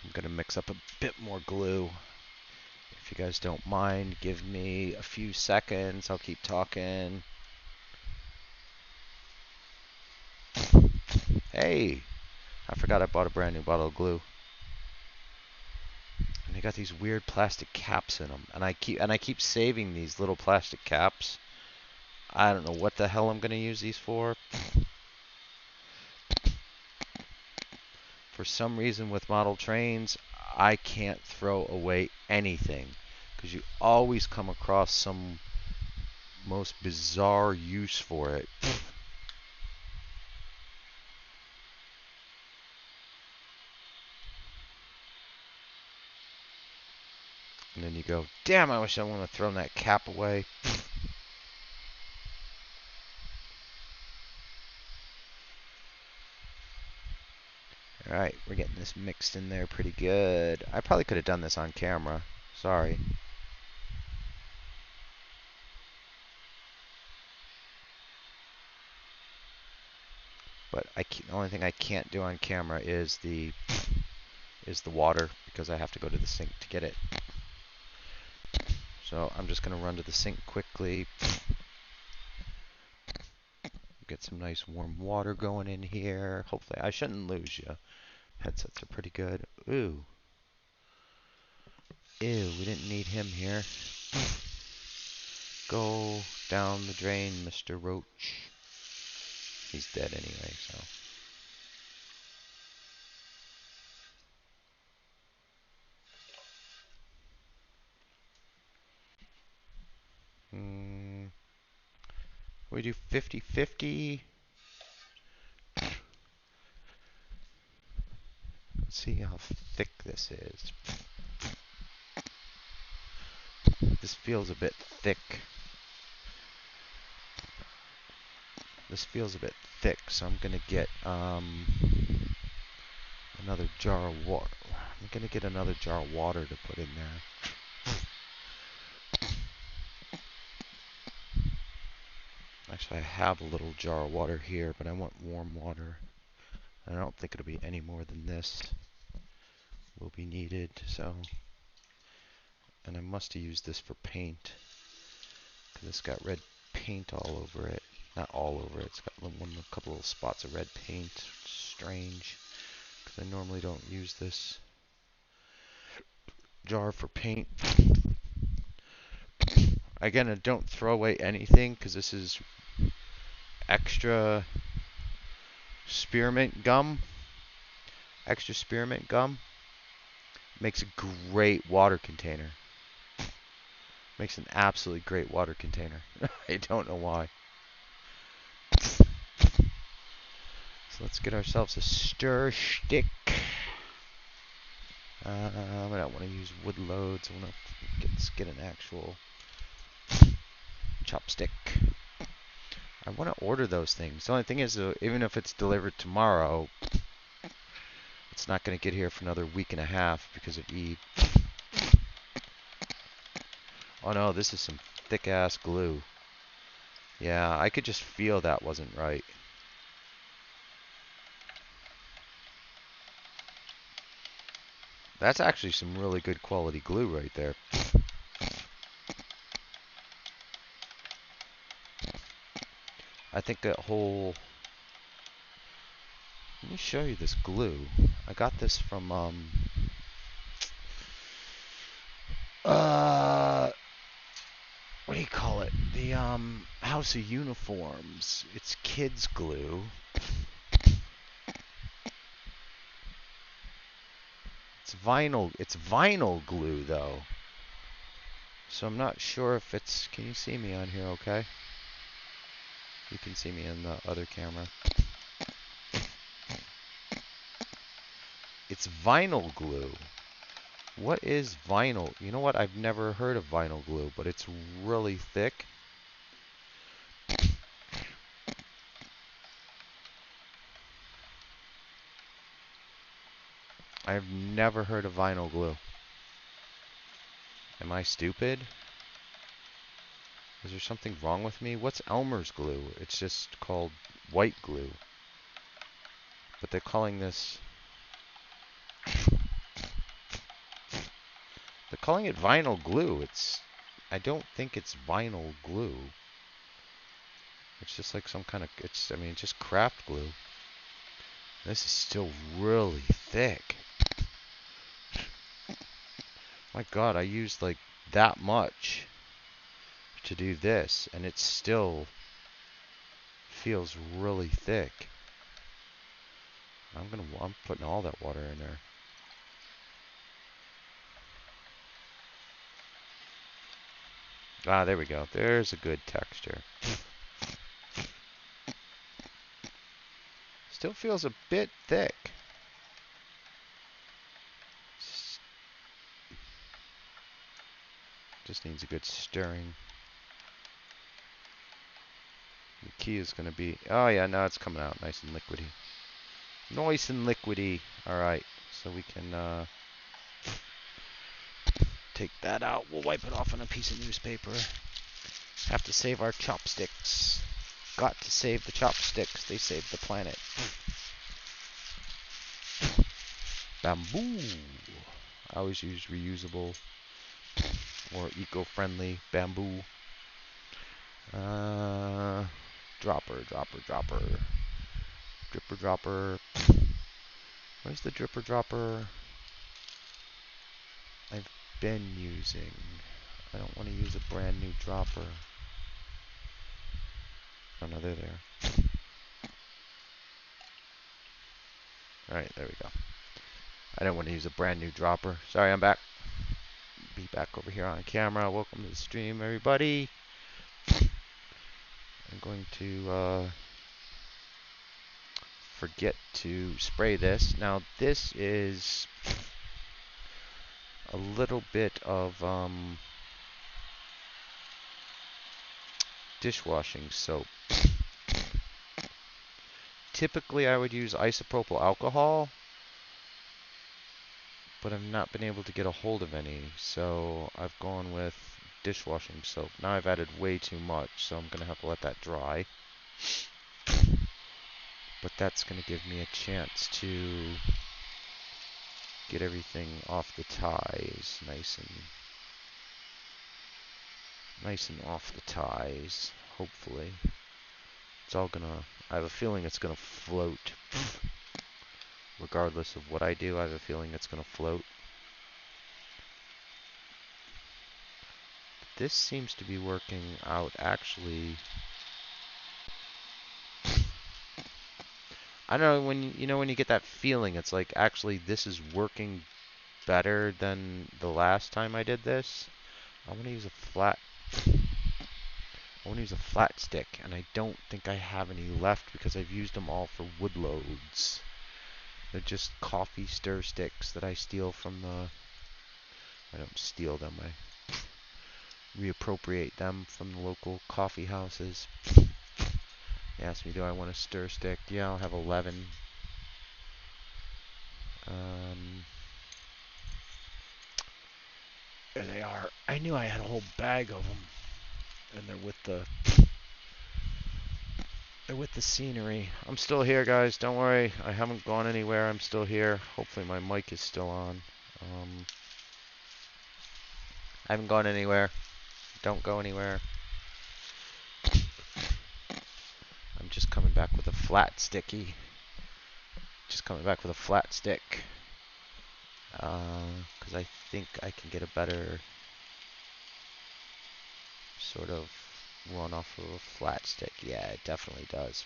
I'm going to mix up a bit more glue. If you guys don't mind, give me a few seconds. I'll keep talking. Hey, I forgot I bought a brand new bottle of glue. And they got these weird plastic caps in them. And I keep saving these little plastic caps. I don't know what the hell I'm going to use these for. For some reason with model trains, I can't throw away anything, because you always come across some most bizarre use for it. And then you go, damn, I wish I wouldn't have thrown that cap away. Alright, we're getting this mixed in there pretty good. I probably could have done this on camera. Sorry. But the only thing I can't do on camera is the water, because I have to go to the sink to get it. So I'm just going to run to the sink quickly. Get some nice warm water going in here. Hopefully, I shouldn't lose you. Headsets are pretty good. Ooh. Ew, we didn't need him here. Go down the drain, Mr. Roach. He's dead anyway, so. We do 50-50. Let's see how thick this is. This feels a bit thick. This feels a bit thick, so I'm gonna get another jar of water. I'm gonna get another jar of water to put in there. Actually, I have a little jar of water here, but I want warm water. I don't think it'll be any more than this will be needed, so. And I must have used this for paint, because it's got red paint all over it. Not all over it, it's got a couple little spots of red paint. Strange, because I normally don't use this jar for paint. Again, don't throw away anything, because this is extra spearmint gum. Extra spearmint gum makes a great water container. Makes an absolutely great water container. I don't know why. So let's get ourselves a stir stick. I don't want to use wood loads. I want to get an actual chopstick. I want to order those things. The only thing is, even if it's delivered tomorrow, it's not going to get here for another week and a half because of Eid. Oh no, this is some thick-ass glue. Yeah, I could just feel that wasn't right. That's actually some really good quality glue right there. I think that whole... Let me show you this glue. I got this from, what do you call it? The, House of Uniforms. It's kids glue. It's vinyl glue, though. So I'm not sure if it's... Can you see me on here okay? You can see me in the other camera. It's vinyl glue. What is vinyl? You know what? I've never heard of vinyl glue, but it's really thick. I've never heard of vinyl glue. Am I stupid? Is there something wrong with me? What's Elmer's glue? It's just called white glue. But they're calling this... They're calling it vinyl glue. I don't think it's vinyl glue. It's just like some kind of... I mean, just craft glue. This is still really thick. My God, I used like that much to do this, and it still feels really thick. I'm putting all that water in there. Ah, there we go. There's a good texture. Still feels a bit thick. Just needs a good stirring. The key is going to be... Oh, yeah, now it's coming out nice and liquidy. Nice and liquidy. Alright, so we can take that out. We'll wipe it off on a piece of newspaper. Have to save our chopsticks. Got to save the chopsticks. They saved the planet. Bamboo. I always use reusable or eco-friendly bamboo. Dropper. Dripper dropper. Where's the dripper dropper I've been using? I don't want to use a brand new dropper. Oh no, they're there. Alright, there we go. I don't want to use a brand new dropper. Sorry, I'm back. Be back over here on camera. Welcome to the stream, everybody. I'm going to forget to spray this. Now, this is a little bit of dishwashing soap. Typically, I would use isopropyl alcohol, but I've not been able to get a hold of any, so I've gone with dishwashing soap. Now I've added way too much, so I'm going to have to let that dry. But that's going to give me a chance to get everything off the ties nice and off the ties, hopefully. It's all gonna, I have a feeling it's gonna float. Regardless of what I do, I have a feeling it's gonna float. This seems to be working out actually. I don't know, when you get that feeling, it's like actually this is working better than the last time I did this. I want to use a flat stick, and I don't think I have any left because I've used them all for wood loads. They're just coffee stir sticks that I steal from the... I don't steal them, I reappropriate them from the local coffee houses. They asked me, do I want a stir stick? Yeah, I'll have 11. There they are. I knew I had a whole bag of them. And they're with the scenery. I'm still here, guys. Don't worry. I haven't gone anywhere. I'm still here. Hopefully my mic is still on. I haven't gone anywhere. Don't go anywhere. I'm just coming back with a flat sticky. Just coming back with a flat stick. Because I think I can get a better sort of run off of a flat stick. Yeah, it definitely does.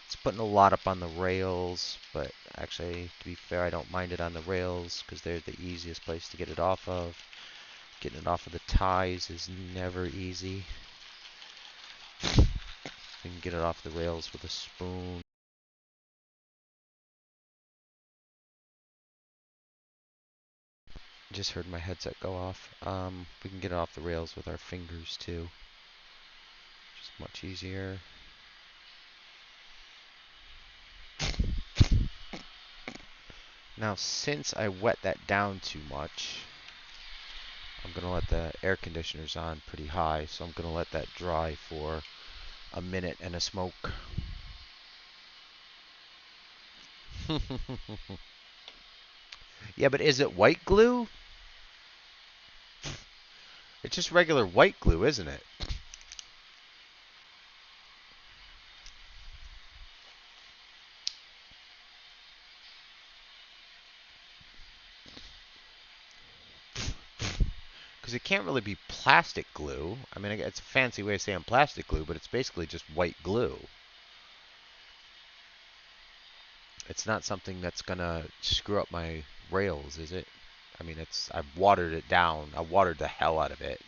It's putting a lot up on the rails, but actually, to be fair, I don't mind it on the rails because they're the easiest place to get it off of. Getting it off of the ties is never easy. You can get it off the rails with a spoon. Just heard my headset go off. We can get it off the rails with our fingers too. Just much easier. Now, since I wet that down too much, I'm going to let the air conditioners on pretty high, so I'm going to let that dry for a minute and a smoke. Yeah, but is it white glue? It's just regular white glue, isn't it? Because it can't really be plastic glue. I mean, it's a fancy way of saying plastic glue, but it's basically just white glue. It's not something that's going to screw up my rails, is it? I mean, I've watered it down. I watered the hell out of it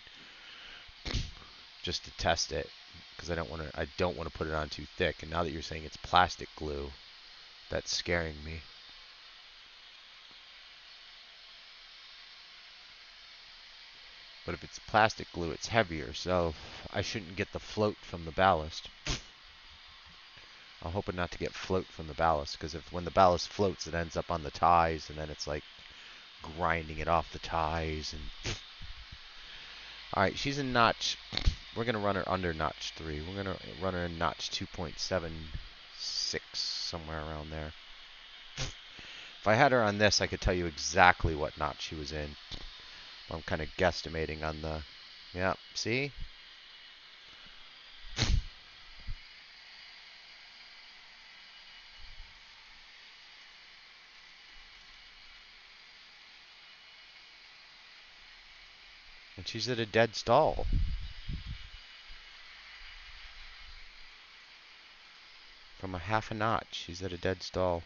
just to test it because I don't want to put it on too thick. And now that you're saying it's plastic glue, that's scaring me. But if it's plastic glue, it's heavier, so I shouldn't get the float from the ballast. I'm hoping not to get float from the ballast, because when the ballast floats, it ends up on the ties, and then it's like grinding it off the ties. And all right, she's in notch. We're gonna run her under notch 3. We're gonna run her in notch 2.76, somewhere around there. If I had her on this, I could tell you exactly what notch she was in. I'm kind of guesstimating on the. Yeah, see? And she's at a dead stall. From a half a notch, she's at a dead stall.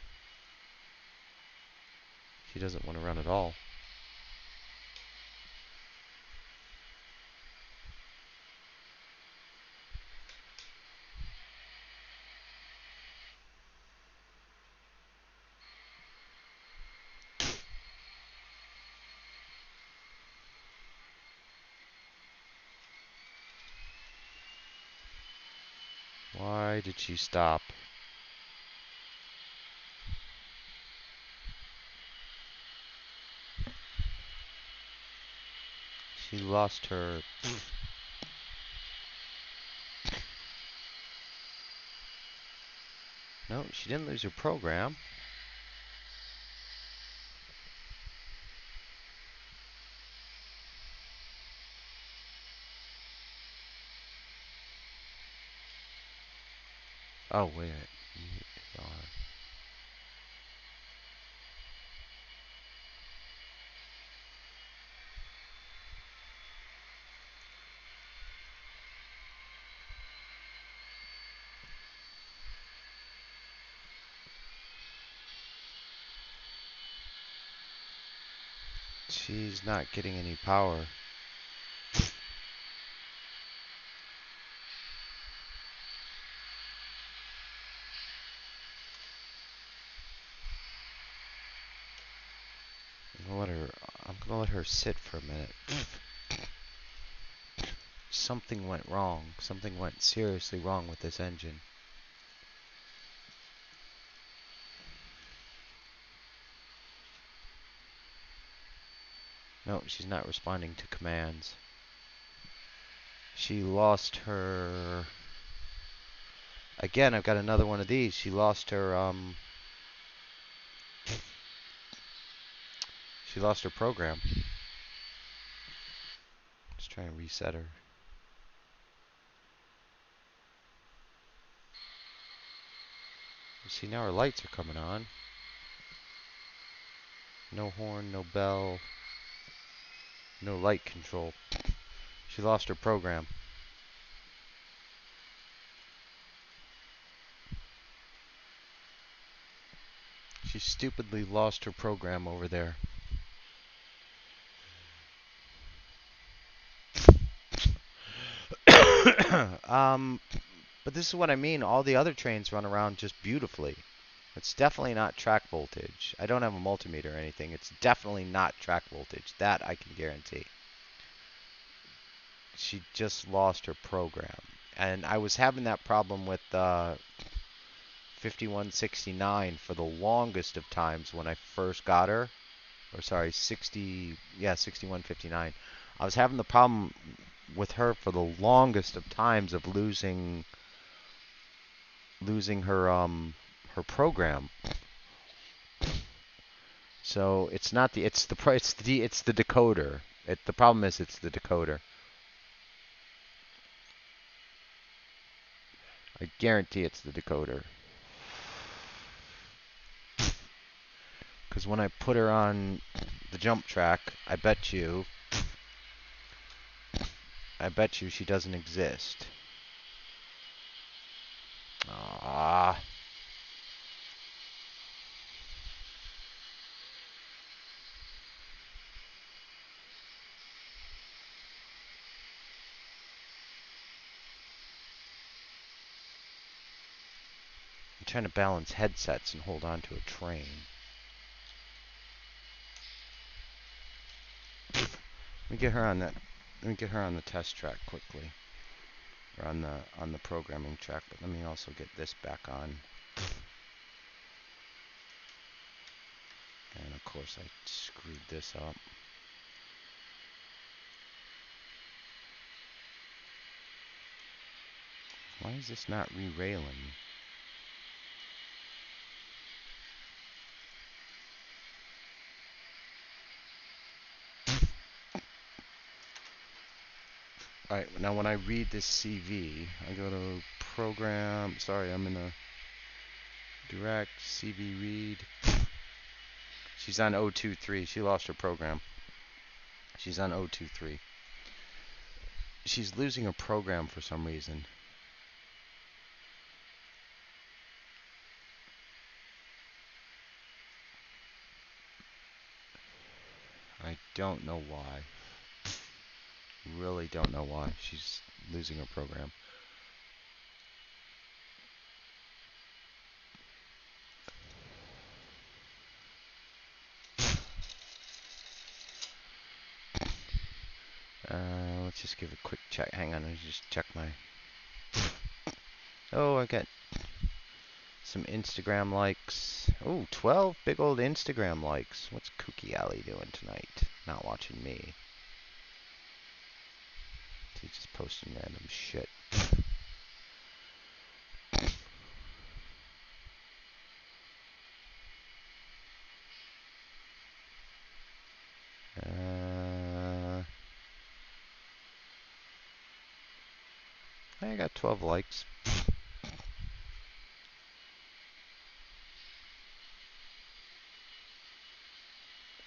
She doesn't want to run at all. Why did she stop? She lost her... No, she didn't lose her program. Oh, wait a minute. She's not getting any power. I'm gonna let her sit for a minute. Something went wrong. Something went seriously wrong with this engine. No, she's not responding to commands. She lost her... Again, I've got another one of these. She lost her, She lost her program. Let's try and reset her. You see, now her lights are coming on. No horn, no bell, no light control. She lost her program. She stupidly lost her program over there. But this is what I mean. All the other trains run around just beautifully. It's definitely not track voltage. I don't have a multimeter or anything. It's definitely not track voltage. That I can guarantee. She just lost her program. And I was having that problem with 5169 for the longest of times when I first got her. Or sorry, 6159. I was having the problem with her for the longest of times of losing her program. So it's not the it's the decoder. The problem is it's the decoder. I guarantee it's the decoder. Because when I put her on the jump track, I bet you she doesn't exist. Ah. I'm trying to balance headsets and hold on to a train. Let me get her on that. Let me get her on the test track quickly, or on the programming track. But let me also get this back on. And of course, I screwed this up. Why is this not re-railing? Alright, now when I read this CV, I go to program. Sorry, I'm in a direct CV read. She's on 023. She lost her program. She's on 023. She's losing her program for some reason. I don't know why. Really don't know why she's losing her program. Let's just give a quick check. Hang on, let me just check my... Oh, I got some Instagram likes. Oh, 12 big old Instagram likes. What's Kooky Alley doing tonight? Not watching me. He's just posting random shit. I got 12 likes.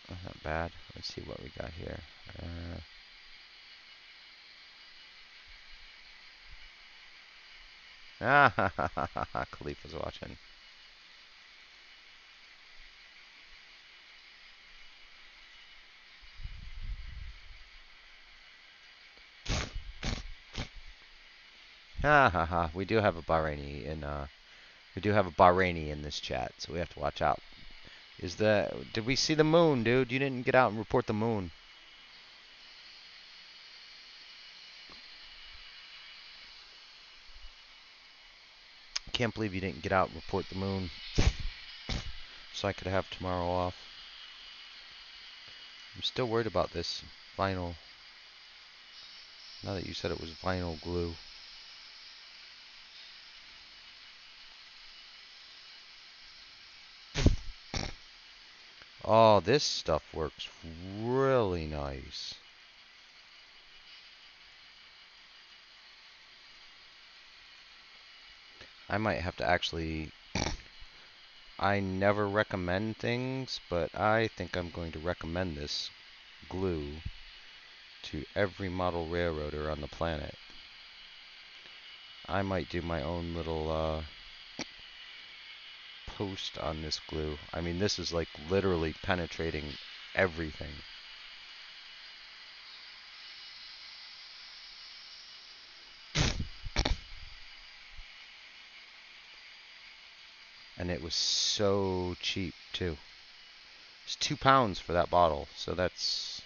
Not bad. Let's see what we got here. Khalifa's watching. We do have a Bahraini in this chat, so we have to watch out. Is that... Did we see the moon, dude? You didn't get out and report the moon. Can't believe you didn't get out and report the moon. So I could have tomorrow off. I'm still worried about this vinyl. Now that you said it was vinyl glue. Oh, this stuff works really nice. I might have to actually... I never recommend things, but I think I'm going to recommend this glue to every model railroader on the planet. I might do my own little post on this glue. I mean, this is like literally penetrating everything. And it was so cheap too. It's £2 for that bottle, so that's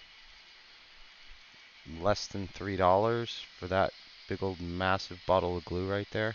less than $3 for that big old massive bottle of glue right there.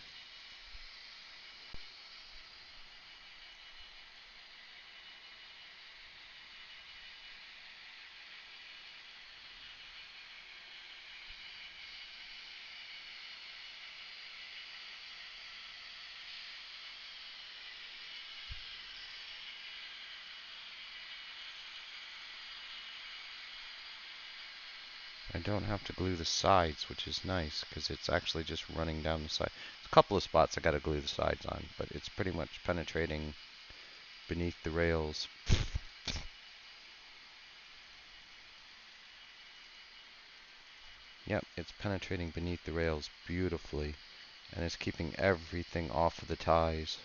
I don't have to glue the sides, which is nice, because it's actually just running down the side. There's a couple of spots I gotta glue the sides on, but it's pretty much penetrating beneath the rails. Yep, it's penetrating beneath the rails beautifully, and it's keeping everything off of the ties.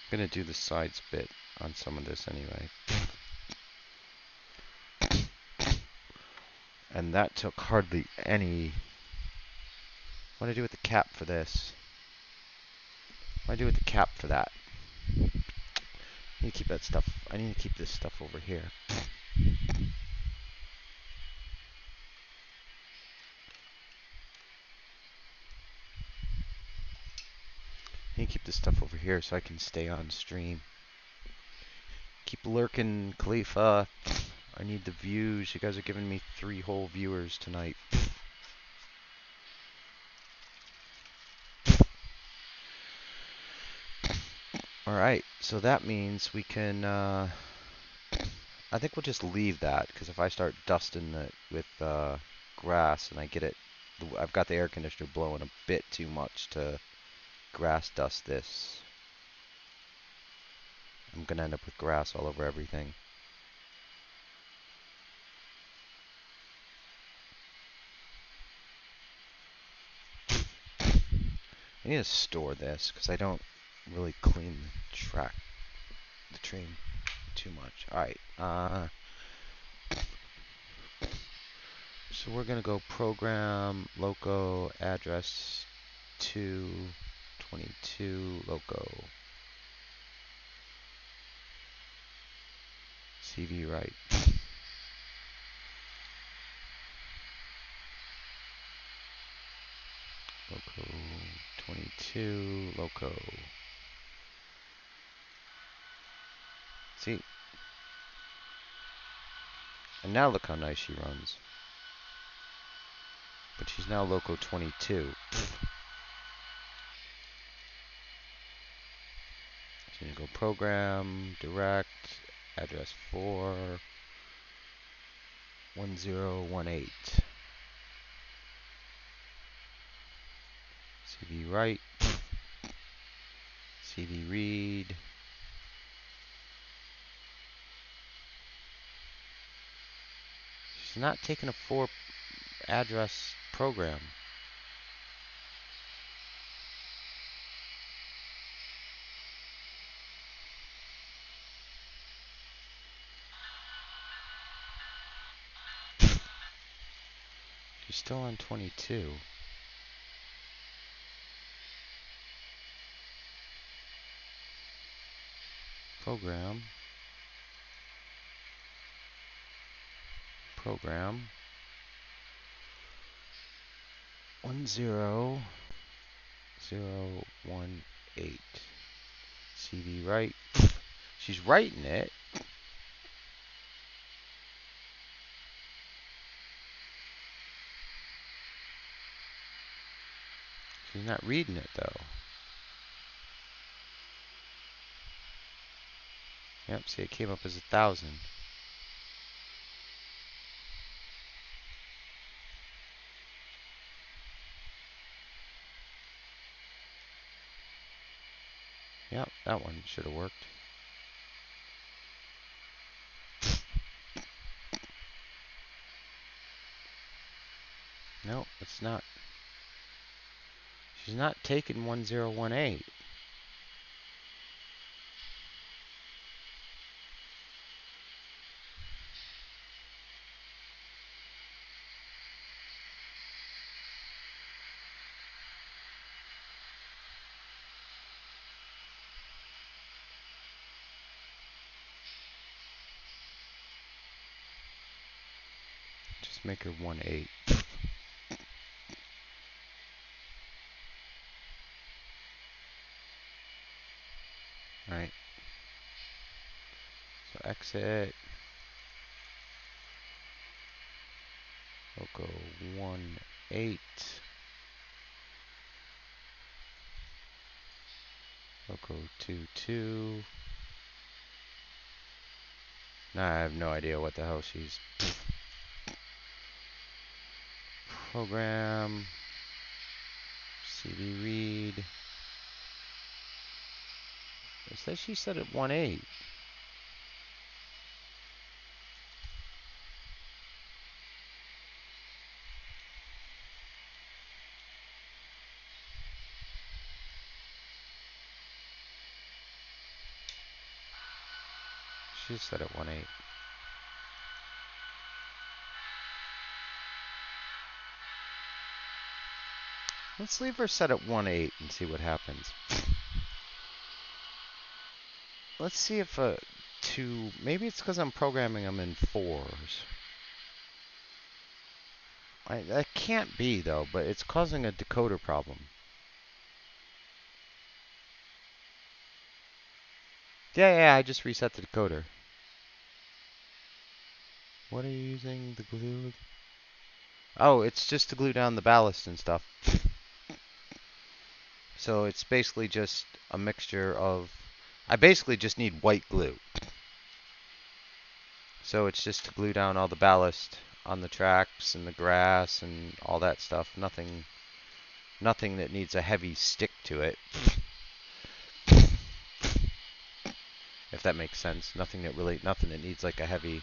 I'm gonna do the sides bit on some of this anyway. And that took hardly any... What do I do with the cap for this? What do I do with the cap for that? I need to keep that stuff... I need to keep this stuff over here. I need to keep this stuff over here so I can stay on stream. Keep lurking, Khalifa. I need the views. You guys are giving me 3 whole viewers tonight. Alright, so that means we can... I think we'll just leave that, because if I start dusting it with grass and I get it... I've got the air conditioner blowing a bit too much to grass dust this. I'm going to end up with grass all over everything. I need to store this, because I don't really clean the train too much. Alright, so we're going to go program, loco, address 222, loco. CV right. Loco 22, loco. See? And now look how nice she runs. But she's now loco 22. So you go program, direct, address 41018. CV write, CV read. She's not taking a 4 address program. still on 22. Program. 10018. CD right. She's writing it. She's not reading it though. Yep, see it came up as 1,000. Yep, that one should have worked. No, it's not. She's not taking 1018. Just make her 18. Alright. So exit. We'll go 18. We'll go 22. Nah, I have no idea what the hell she's. Program. CD read. It says she said it 18. She said it 18. Let's leave her set at 18 and see what happens. Let's see if maybe it's because I'm programming them in 4s. That can't be though, but it's causing a decoder problem. Yeah, I just reset the decoder. What are you using the glue? Oh, it's just to glue down the ballast and stuff. So it's basically just a mixture of. I basically just need white glue. So it's just to glue down all the ballast on the tracks and the grass and all that stuff. Nothing that needs a heavy stick to it. If that makes sense. Nothing that needs like a heavy.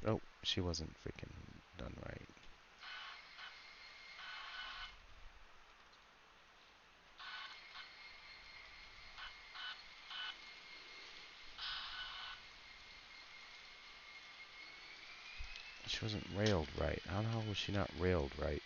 Oh, she wasn't freaking done right. She wasn't railed right. How the hell was she not railed right?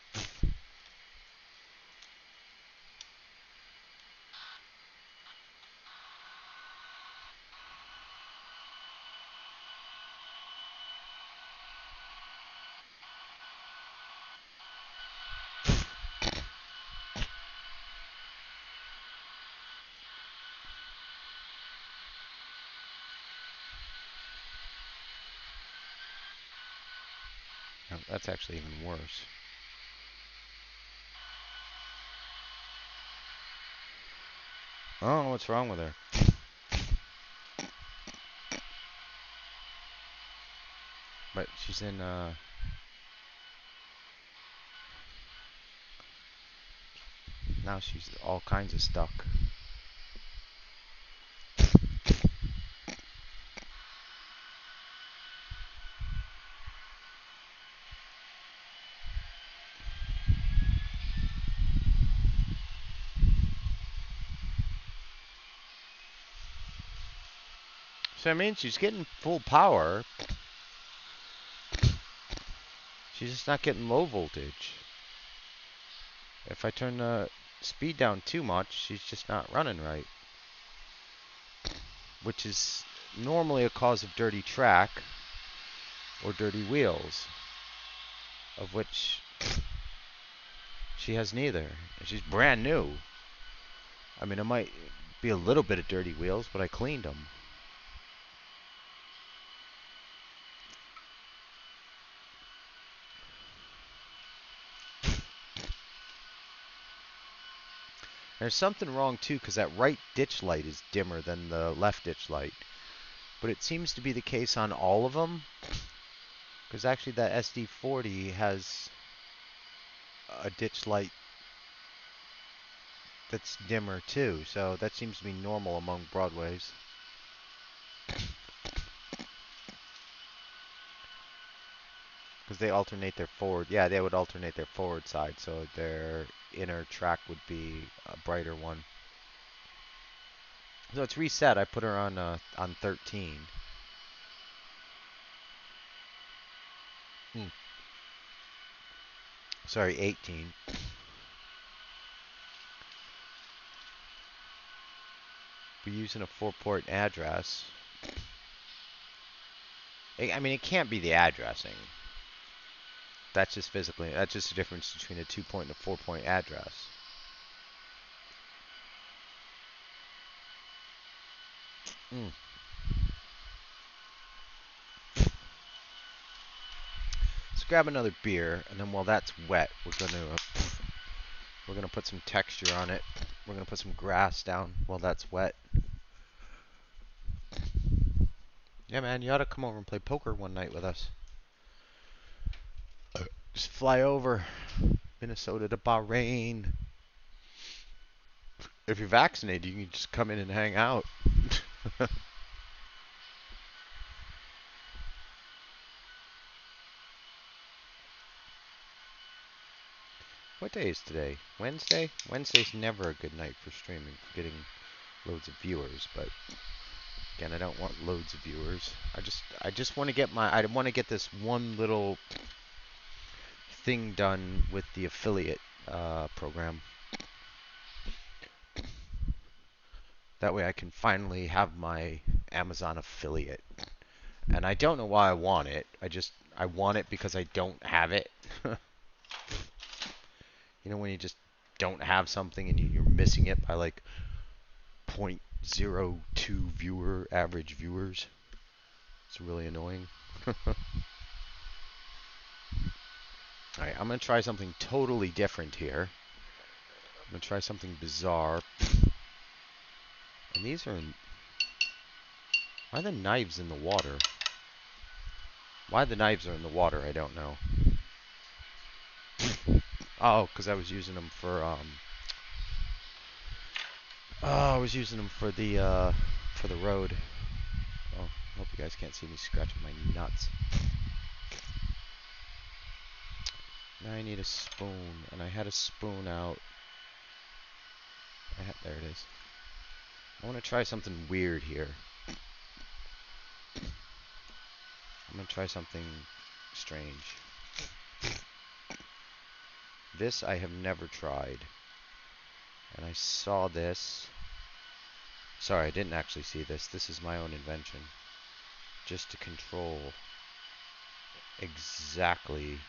No, that's actually even worse. I don't know what's wrong with her. But she's in, now she's all kinds of stuck. So I mean, she's getting full power. She's just not getting low voltage. If I turn the speed down too much, she's just not running right. Which is normally a cause of dirty track or dirty wheels, of which she has neither. She's brand new. I mean, it might be a little bit of dirty wheels, but I cleaned them. There's something wrong too, because that right ditch light is dimmer than the left ditch light. But it seems to be the case on all of them, because actually that SD40 has a ditch light that's dimmer too, so that seems to be normal among Broadways. Because they alternate their forward, yeah, they would alternate their forward side, so their inner track would be a brighter one. So it's reset. I put her on 13. Sorry, 18. We're using a 4-port address. I mean, it can't be the addressing. That's just physically, that's just the difference between a 2-point and a 4-point address. Let's grab another beer, and then while that's wet, we're gonna put some texture on it. We're gonna put some grass down while that's wet. Yeah, man, you ought to come over and play poker one night with us. Just fly over Minnesota to Bahrain. If you're vaccinated, you can just come in and hang out. What day is today? Wednesday? Wednesday's never a good night for streaming, for getting loads of viewers, but again, I don't want loads of viewers. I just want to get I want to get this one little thing done with the affiliate program. That way I can finally have my Amazon affiliate. And I don't know why I want it. I want it because I don't have it. You know when you just don't have something and you're missing it by like 0.02 average viewers? It's really annoying. Alright, I'm going to try something totally different here. I'm going to try something bizarre. And these are in... Why are the knives in the water? Why the knives are in the water, I don't know. Oh, because I was using them for, Oh, I was using them for the road. Oh, I hope you guys can't see me scratching my nuts. Now I need a spoon, and I had a spoon out. There it is. I want to try something weird here. I'm going to try something strange. This I have never tried. And I saw this. Sorry, I didn't actually see this. This is my own invention. Just to control exactly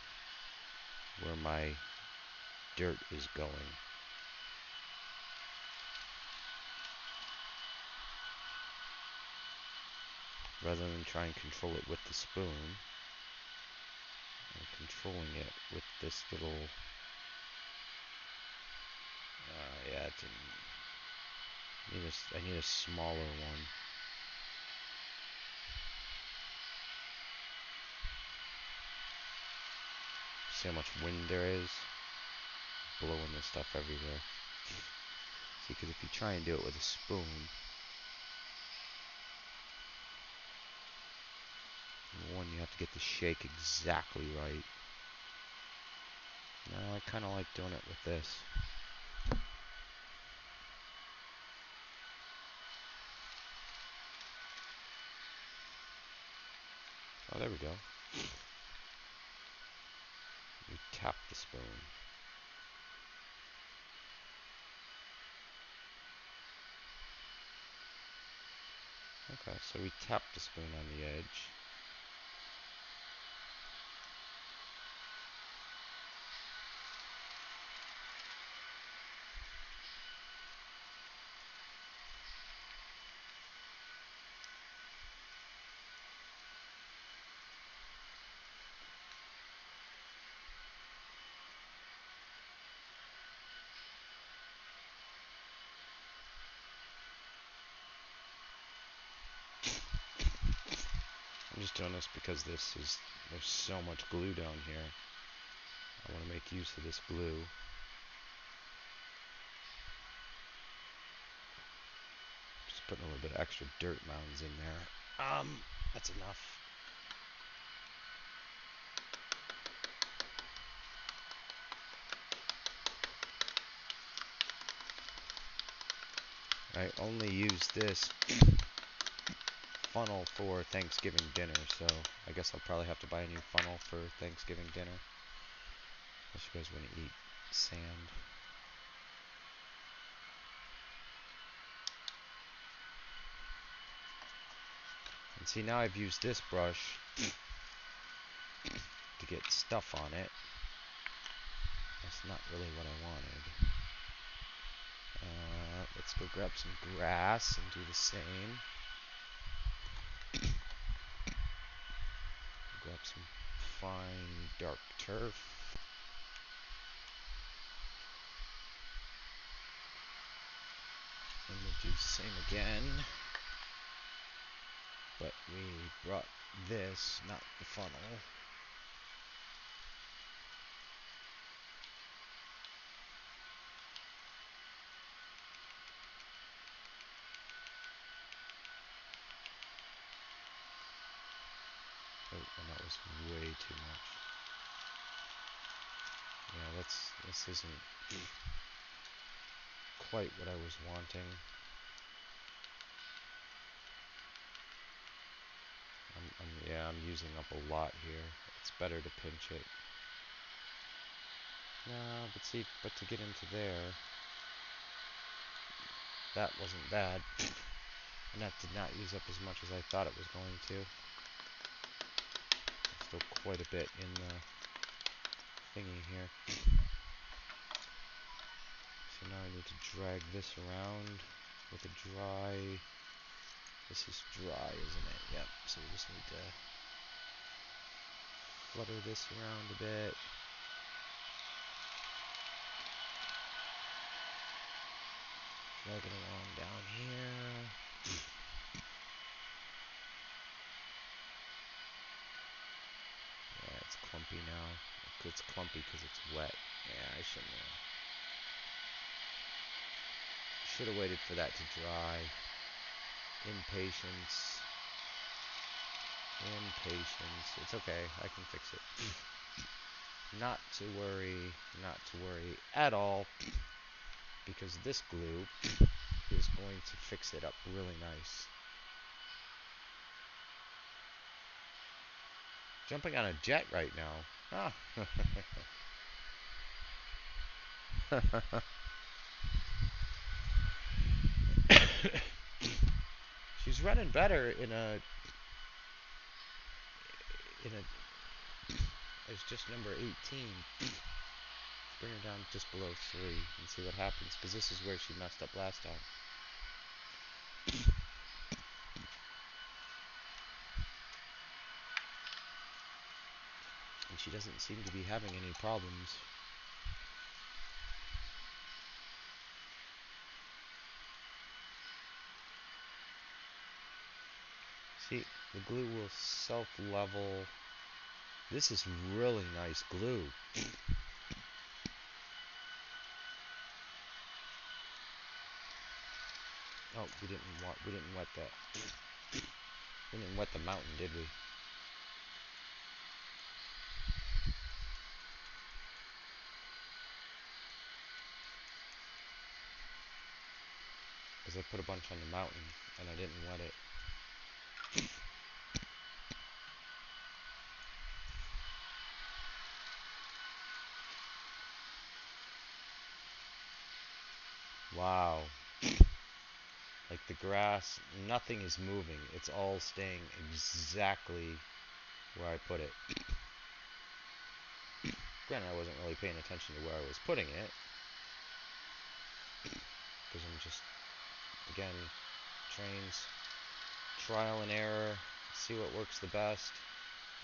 where my dirt is going. Rather than try and control it with the spoon, I'm controlling it with this little... yeah, I need a smaller one. See how much wind there is? Blowing this stuff everywhere. See, because if you try and do it with a spoon, one, you have to get the shake exactly right. No, I kind of like doing it with this. there we go. We tap the spoon. Okay, so we tap the spoon on the edge. I'm just doing this because there's so much glue down here. I want to make use of this glue. Just putting a little bit of extra dirt mounds in there. That's enough. I only use this funnel for Thanksgiving dinner, so I guess I'll probably have to buy a new funnel for Thanksgiving dinner. Unless you guys want to eat sand. And see, now I've used this brush to get stuff on it. That's not really what I wanted. Let's go grab some grass and do the same. Grab some fine dark turf. And we'll do the same again. But we brought this, not the funnel. Oh, and that was way too much. Yeah, this isn't quite what I was wanting. I'm using up a lot here. It's better to pinch it. No, but to get into there, that wasn't bad. And that did not use up as much as I thought it was going to. There's still quite a bit in the thingy here. So now I need to drag this around with a dry. This is dry, isn't it? Yep. So we just need to flutter this around a bit. Drag it along down here. Yeah, it's clumpy now. It's clumpy because it's wet. Yeah, I shouldn't have. Should have waited for that to dry. Impatience. Impatience. It's okay. I can fix it. Not to worry. Not to worry at all. Because this glue is going to fix it up really nice. Jumping on a jet right now. Ah. She's running better in a it's just number 18. Bring her down just below 3 and see what happens, because this is where she messed up last time. And she doesn't seem to be having any problems. See, the glue will self-level. This is really nice glue. Oh, we didn't wet that. We didn't wet the mountain, did we? Because I put a bunch on the mountain and I didn't wet it. Wow. Like the grass, nothing is moving. It's all staying exactly where I put it. Granted, I wasn't really paying attention to where I was putting it, because I'm just, again, trains, trial and error, see what works the best,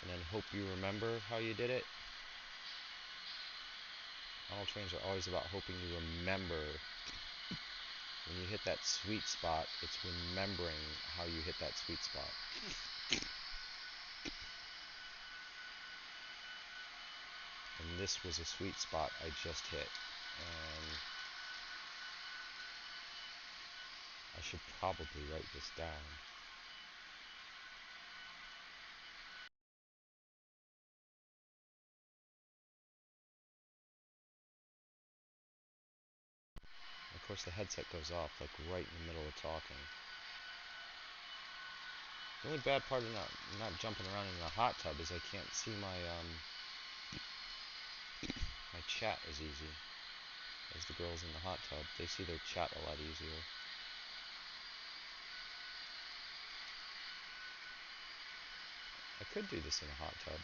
and then hope you remember how you did it. All trains are always about hoping you remember. When you hit that sweet spot, it's remembering how you hit that sweet spot. And this was a sweet spot I just hit. And I should probably write this down. Of course, the headset goes off like right in the middle of talking. The only bad part of not jumping around in the hot tub is I can't see my chat as easy as the girls in the hot tub. They see their chat a lot easier. I could do this in a hot tub.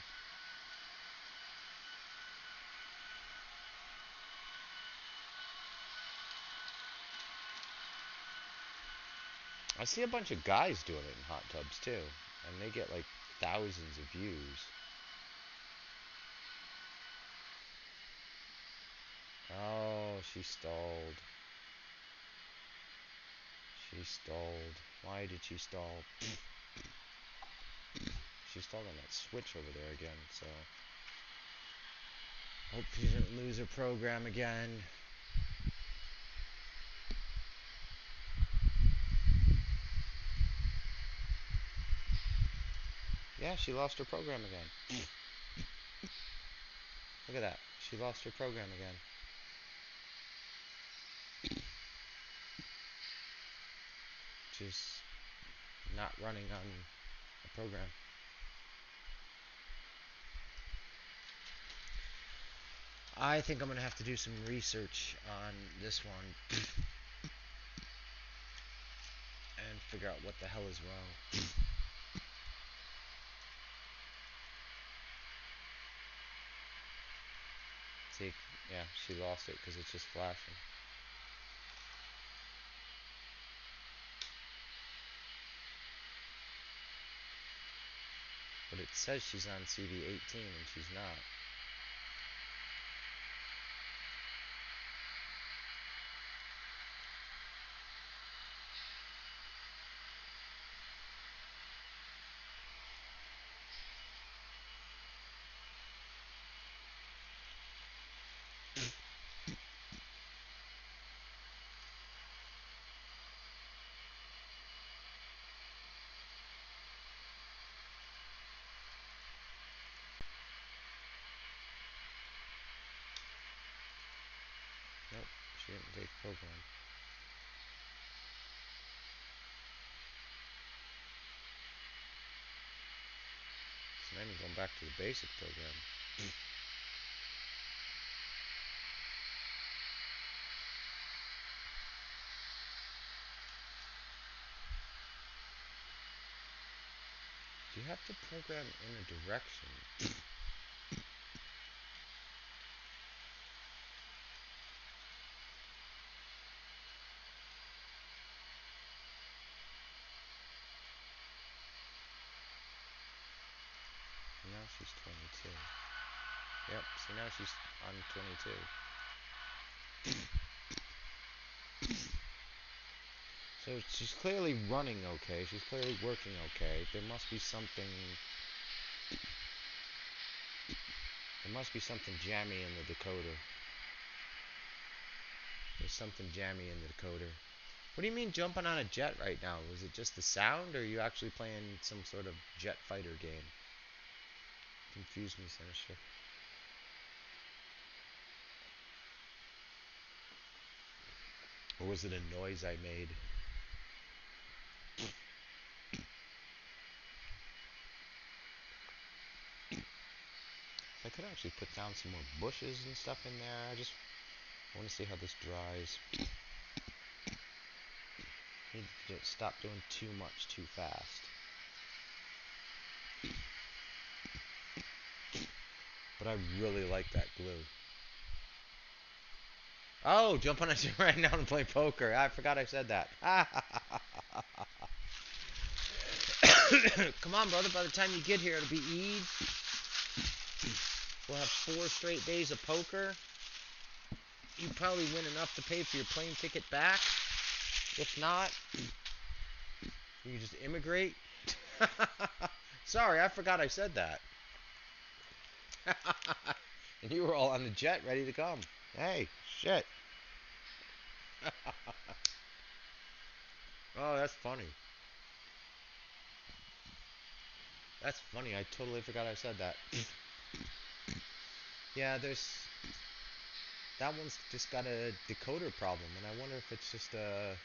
I see a bunch of guys doing it in hot tubs too, and they get like thousands of views. Oh, she stalled. She stalled. Why did she stall? She stalled on that switch over there again, so hope she didn't lose her program again. Yeah, she lost her program again. Look at that. She lost her program again. She's not running on a program. I think I'm going to have to do some research on this one and figure out what the hell is wrong. See, yeah, she lost it because it's just flashing. But it says she's on CD18 and she's not. Nope, she didn't take program. So now I'm going back to the basic program. You have to program in a direction. Now she's 22. Yep, see now she's on 22. So she's clearly running okay. She's clearly working okay. There must be something. There must be something jammy in the decoder. There's something jammy in the decoder. What do you mean jumping on a jet right now? Was it just the sound, or are you actually playing some sort of jet fighter game? Confuse me, Sinister. Or was it a noise I made? I could actually put down some more bushes and stuff in there. I want to see how this dries. Need to just stop doing too much too fast. But I really like that glue. Oh, jump on a chair right now and play poker. I forgot I said that. Come on, brother. By the time you get here, it'll be Eid. We'll have 4 straight days of poker. You probably win enough to pay for your plane ticket back. If not, you can just immigrate. Sorry, I forgot I said that. And you were all on the jet ready to come. Hey, shit. Oh, that's funny. That's funny. I totally forgot I said that. Yeah, there's that one's just got a decoder problem, and I wonder if it's just a.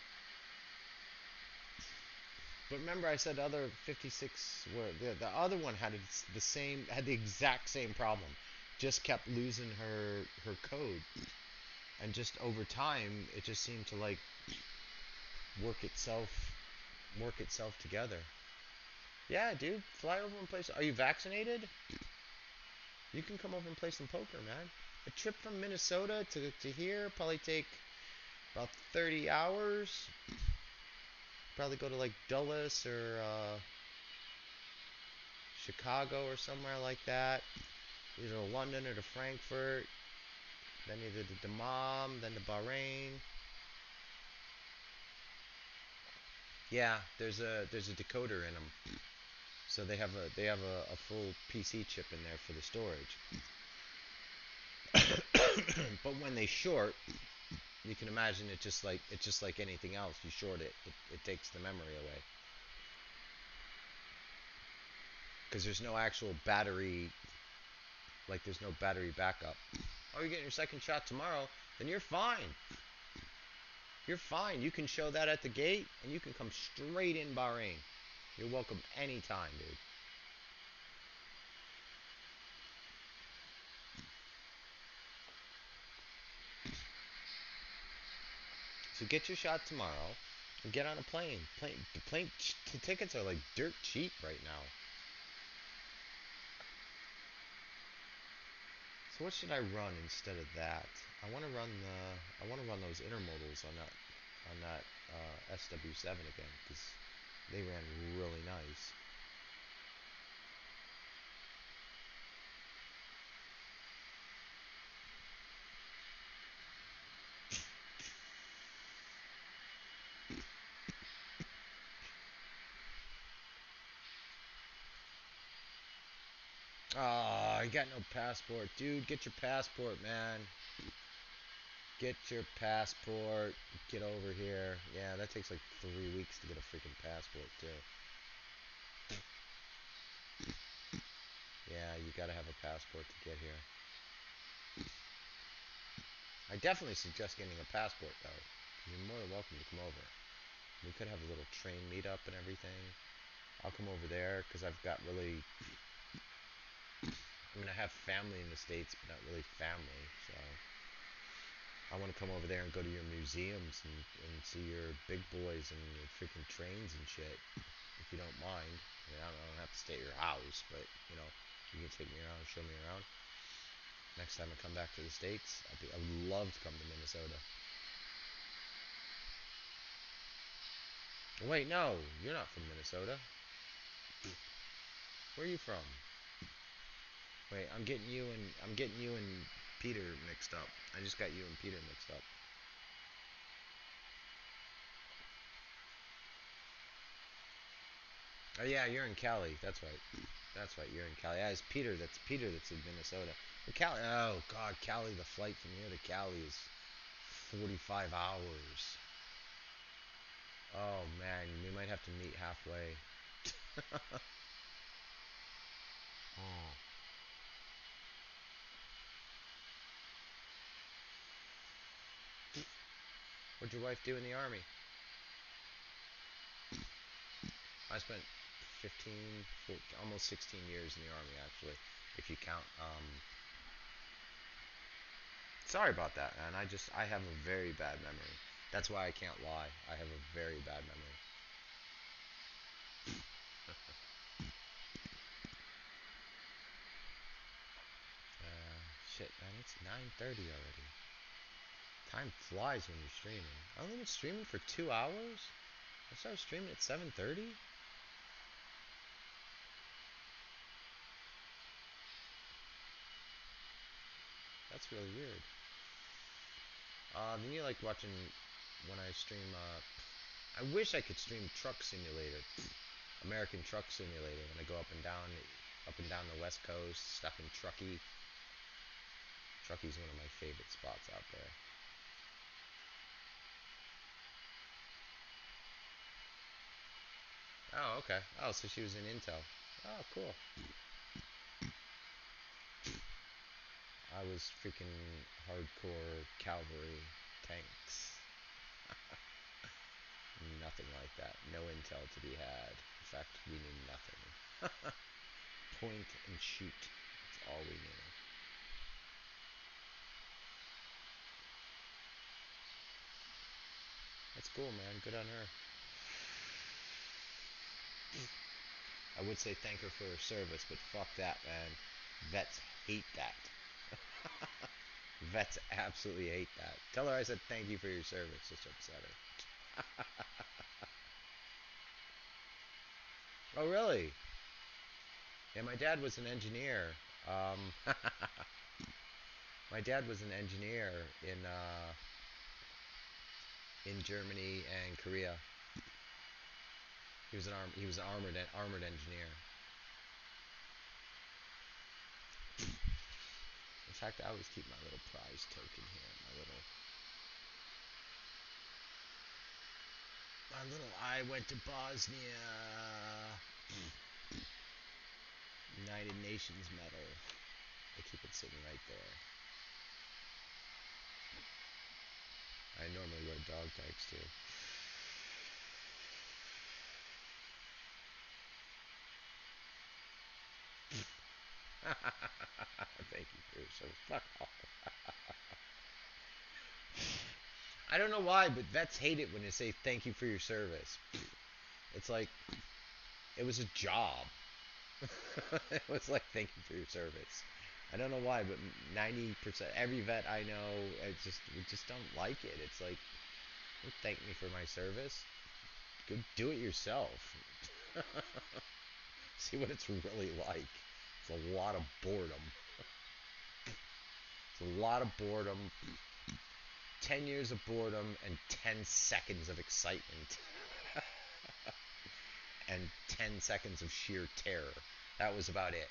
But remember, I said other 56 were the other one had had the exact same problem, just kept losing her code, and just over time it just seemed to like work itself work itself together. Yeah, dude, fly over and play. Are you vaccinated? You can come over and play some poker, man. A trip from Minnesota to here probably take about 30 hours. Probably go to like Dulles or Chicago or somewhere like that. Either to London or to Frankfurt. Then either to Dammam, then to Bahrain. Yeah, there's a decoder in them. So they have a full PC chip in there for the storage. But when they short, you can imagine it's just like anything else. You short it takes the memory away because there's no actual battery. Like there's no battery backup. Oh, you're getting your second shot tomorrow? Then you're fine. You're fine. You can show that at the gate, and you can come straight in Bahrain. You're welcome anytime, dude. So get your shot tomorrow, and get on a plane. Tickets are like dirt cheap right now. So what should I run instead of that? I want to run those intermodals on that SW7 again because they ran really nice. Oh, you got no passport, dude. Get your passport, man. Get your passport. Get over here. Yeah, that takes like 3 weeks to get a freaking passport too. Yeah, you gotta have a passport to get here. I definitely suggest getting a passport though. You're more than welcome to come over. We could have a little train meetup and everything. I'll come over there because I've got really. I mean, I have family in the States, but not really family. So I want to come over there and go to your museums and see your big boys and your freaking trains and shit. If you don't mind. I mean, I don't have to stay at your house, but you can take me around, show me around. Next time I come back to the States, I would love to come to Minnesota. Wait, no, you're not from Minnesota. Where are you from? Wait, I'm getting you and Peter mixed up. I just got you and Peter mixed up. Oh yeah, you're in Cali. That's right. That's right. You're in Cali. Yeah, it's Peter. That's Peter. That's in Minnesota. Well, Cali. Oh God, Cali. The flight from here to Cali is 45 hours. Oh man, we might have to meet halfway. Oh. What'd your wife do in the army? I spent 15, 14, almost 16 years in the army actually, if you count. Sorry about that, man. I have a very bad memory. That's why I can't lie. I have a very bad memory. It's 9:30 already. Time flies when you're streaming. I only been streaming for 2 hours? I started streaming at 7:30? That's really weird. Then you like watching when I stream, I wish I could stream Truck Simulator. American Truck Simulator when I go up and down the West Coast, stuck in Truckee. Truckee's one of my favorite spots out there. Oh, okay. Oh, so she was in Intel. Oh, cool. I was freaking hardcore cavalry tanks. Nothing like that. No intel to be had. In fact, we knew nothing. Point and shoot. That's all we knew. That's cool, man. Good on her. I would say thank her for her service, but fuck that, man. Vets hate that. Vets absolutely hate that. Tell her I said thank you for your service. Just upset her. Oh, really? Yeah, my dad was an engineer. My dad was an engineer in Germany and Korea. He was an armored engineer. In fact, I always keep my little prize token here. I went to Bosnia. United Nations medal. I keep it sitting right there. I normally wear dog tags too. Thank you for your service. Fuck off. I don't know why, but vets hate it when they say thank you for your service. It's like it was a job. It was like thank you for your service. I don't know why, but 90% every vet I know, we just don't like it. It's like, don't thank me for my service. Go do it yourself. See what it's really like. It's a lot of boredom. It's a lot of boredom. 10 years of boredom and 10 seconds of excitement. And 10 seconds of sheer terror. That was about it.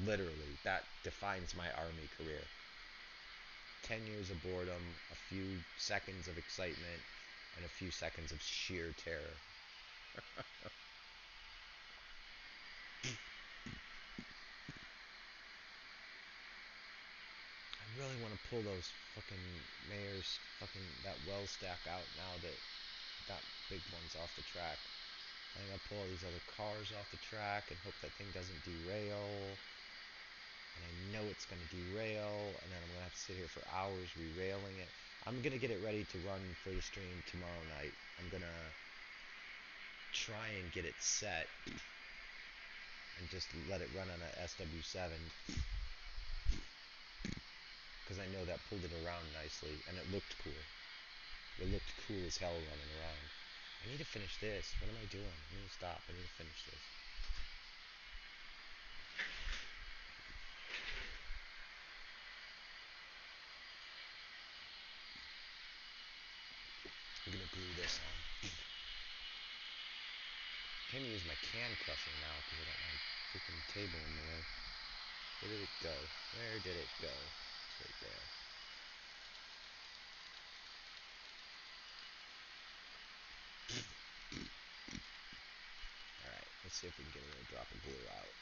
Literally, that defines my army career. 10 years of boredom, a few seconds of excitement, and a few seconds of sheer terror. I really want to pull those fucking mayor's that well stack out now that that big one's off the track. I'm gonna pull all these other cars off the track and hope that thing doesn't derail. And I know it's gonna derail, and then I'm gonna have to sit here for hours re-railing it. I'm gonna get it ready to run for the stream tomorrow night. I'm gonna try and get it set and just let it run on a SW7 because I know that pulled it around nicely and it looked cool. It looked cool as hell running around. I need to finish this. What am I doing? I need to stop. I need to finish this. I'm gonna glue this on. I can't use my can crusher now because I got my freaking table in the way. Where did it go? Where did it go? It's right there. Alright, let's see if we can get a little drop of glue out.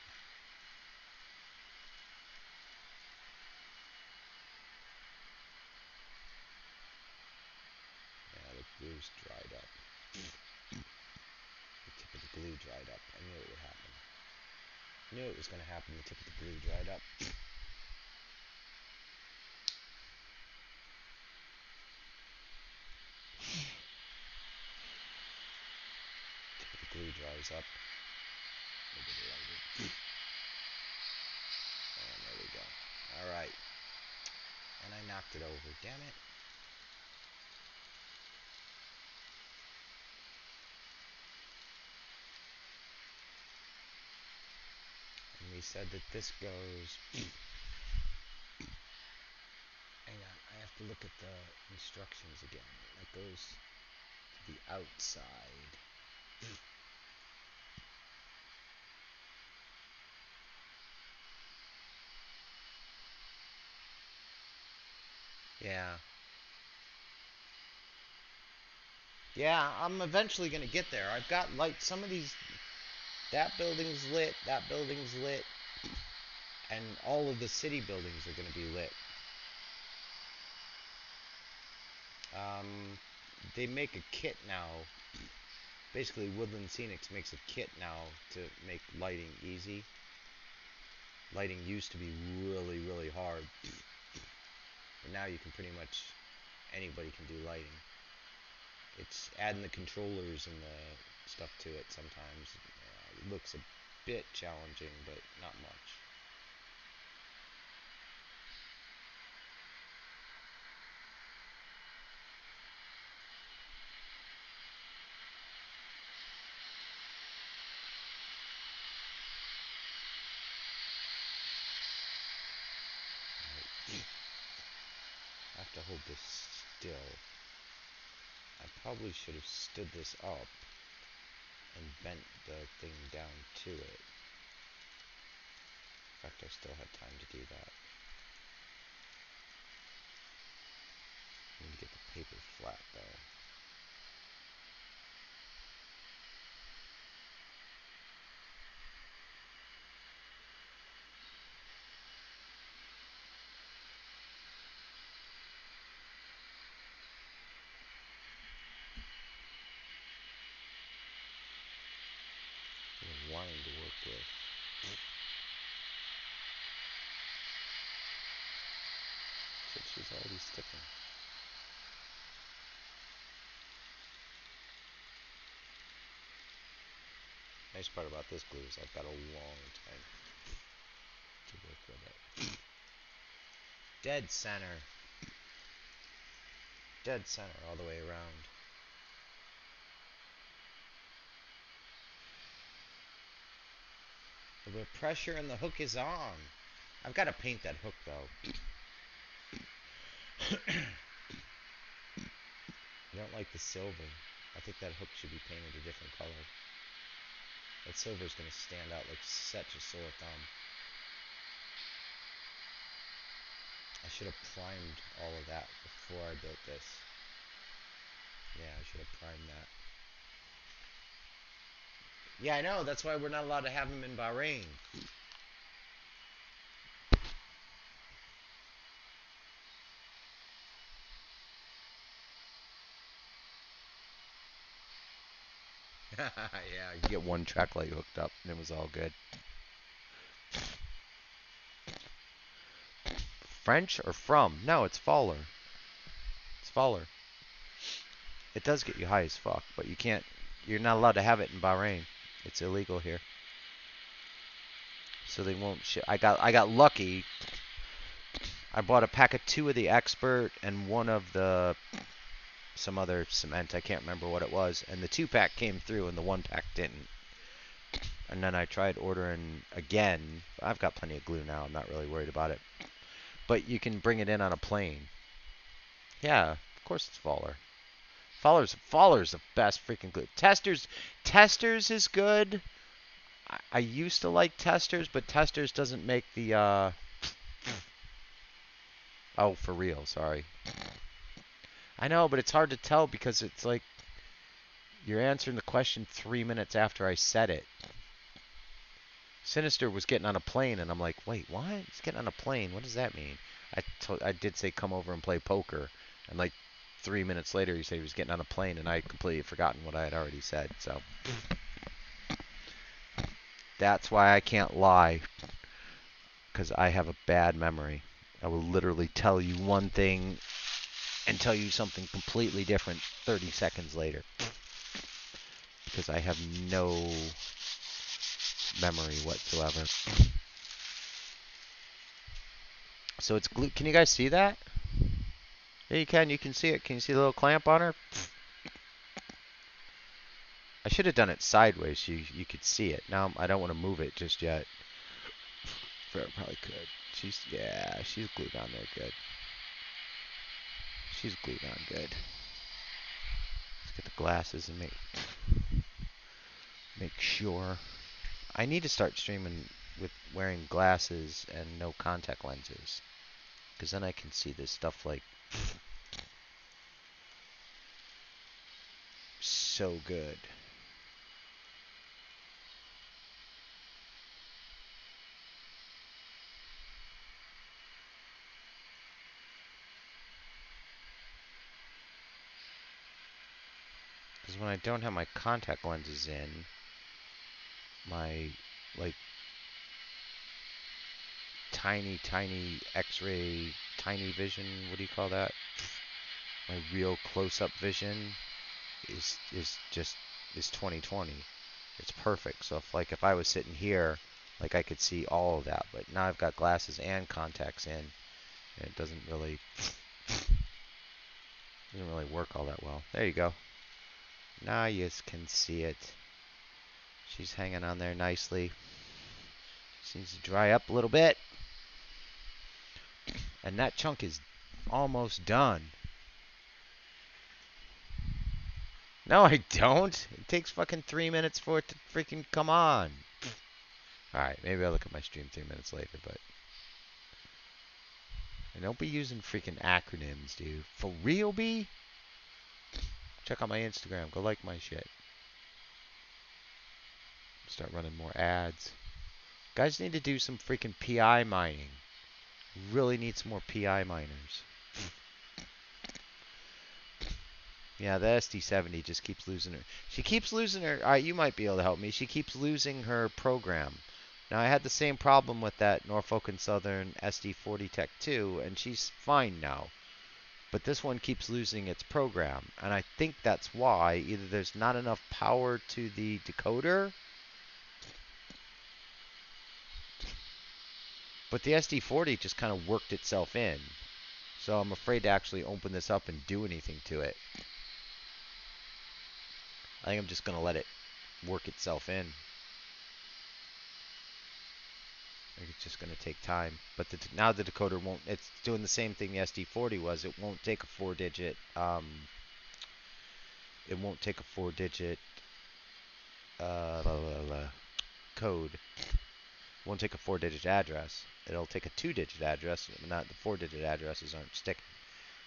Yeah, the glue's dried up. The tip of the glue dried up. I knew it would happen. I knew it was going to happen. The tip of the glue dried up. Tip of the glue dries up. And there we go. Alright. knocked it over. Damn it. And we said that this goes... Hang on, I have to look at the instructions again. That goes to the outside. Yeah. Yeah, I'm eventually gonna get there. I've got light. Some of these... That building's lit, that building's lit, and all of the city buildings are gonna be lit. They make a kit now. Basically, Woodland Scenics makes a kit now to make lighting easy. Lighting used to be really, really hard. But now you can pretty much... Anybody can do lighting. It's adding the controllers and the stuff to it sometimes. It looks a bit challenging, but not much. I have to hold this still. I probably should have stood this up and bent the thing down to it. In fact, I still had time to do that. I need to get the paper flat, though. A line to work with. So she's already sticking. Nice part about this glue is I've got a long time to work with it. Dead center. Dead center all the way around. The pressure and the hook is on. I've got to paint that hook though. I don't like the silver. I think that hook should be painted a different color. That silver is going to stand out like such a sore thumb. I should have primed all of that before I built this. Yeah, I should have primed that. Yeah, I know. That's why we're not allowed to have them in Bahrain. Yeah, you get one track light hooked up and it was all good. French or from? No, it's Faller. It's Faller. It does get you high as fuck, but you can't... You're not allowed to have it in Bahrain. It's illegal here. So they won't ship. I got lucky. I bought a pack of 2 of the Expert and 1 of the... some other cement. I can't remember what it was. And the 2-pack came through and the 1-pack didn't. And then I tried ordering again. I've got plenty of glue now. I'm not really worried about it. But you can bring it in on a plane. Yeah, of course it's Faller. Faller's the best freaking glue. Testers is good. I used to like Testers, but Testers doesn't make the oh, for real, sorry. I know, but it's hard to tell because it's like you're answering the question 3 minutes after I said it. Sinister was getting on a plane, and I'm like, wait, what? He's getting on a plane. What does that mean? I did say come over and play poker, and like 3 minutes later, he said he was getting on a plane, and I had completely forgotten what I had already said. So that's why I can't lie, because I have a bad memory. I will literally tell you one thing and tell you something completely different 30 seconds later, because I have no memory whatsoever. So it's glue. Can you guys see that? Yeah, you can. You can see it. Can you see the little clamp on her? I should have done it sideways so you could see it. Now I don't want to move it just yet. Probably could. She's glued on there good. She's glued on good. Let's get the glasses and make sure. I need to start streaming with wearing glasses and no contact lenses, because then I can see this stuff like so good. Because when I don't have my contact lenses in, my like tiny X-ray, tiny vision, what do you call that? My real close-up vision is 20/20. It's perfect. So if I was sitting here, like I could see all of that, but now I've got glasses and contacts in, and it doesn't really work all that well. There you go. Now you can see it. She's hanging on there nicely. She needs to dry up a little bit. And that chunk is almost done. No, I don't. It takes fucking 3 minutes for it to freaking come on. Alright, maybe I'll look at my stream 3 minutes later, but... And don't be using freaking acronyms, dude. For real, B? Check out my Instagram. Go like my shit. Start running more ads. Guys need to do some freaking PI mining. Really need some more PI miners. Yeah, the SD70 just keeps losing her. She keeps losing her. Alright, you might be able to help me. She keeps losing her program. Now, I had the same problem with that Norfolk and Southern SD40 Tech 2, and she's fine now. But this one keeps losing its program, and I think that's why. Either there's not enough power to the decoder, but the SD40 just kind of worked itself in. So I'm afraid to actually open this up and do anything to it. I think I'm just going to let it work itself in. I think it's just going to take time. But now the decoder won't, it's doing the same thing the SD40 was. It won't take a four-digit, it won't take a four-digit code. It won't take a four-digit address. It'll take a two-digit address. Not the four-digit addresses aren't sticking.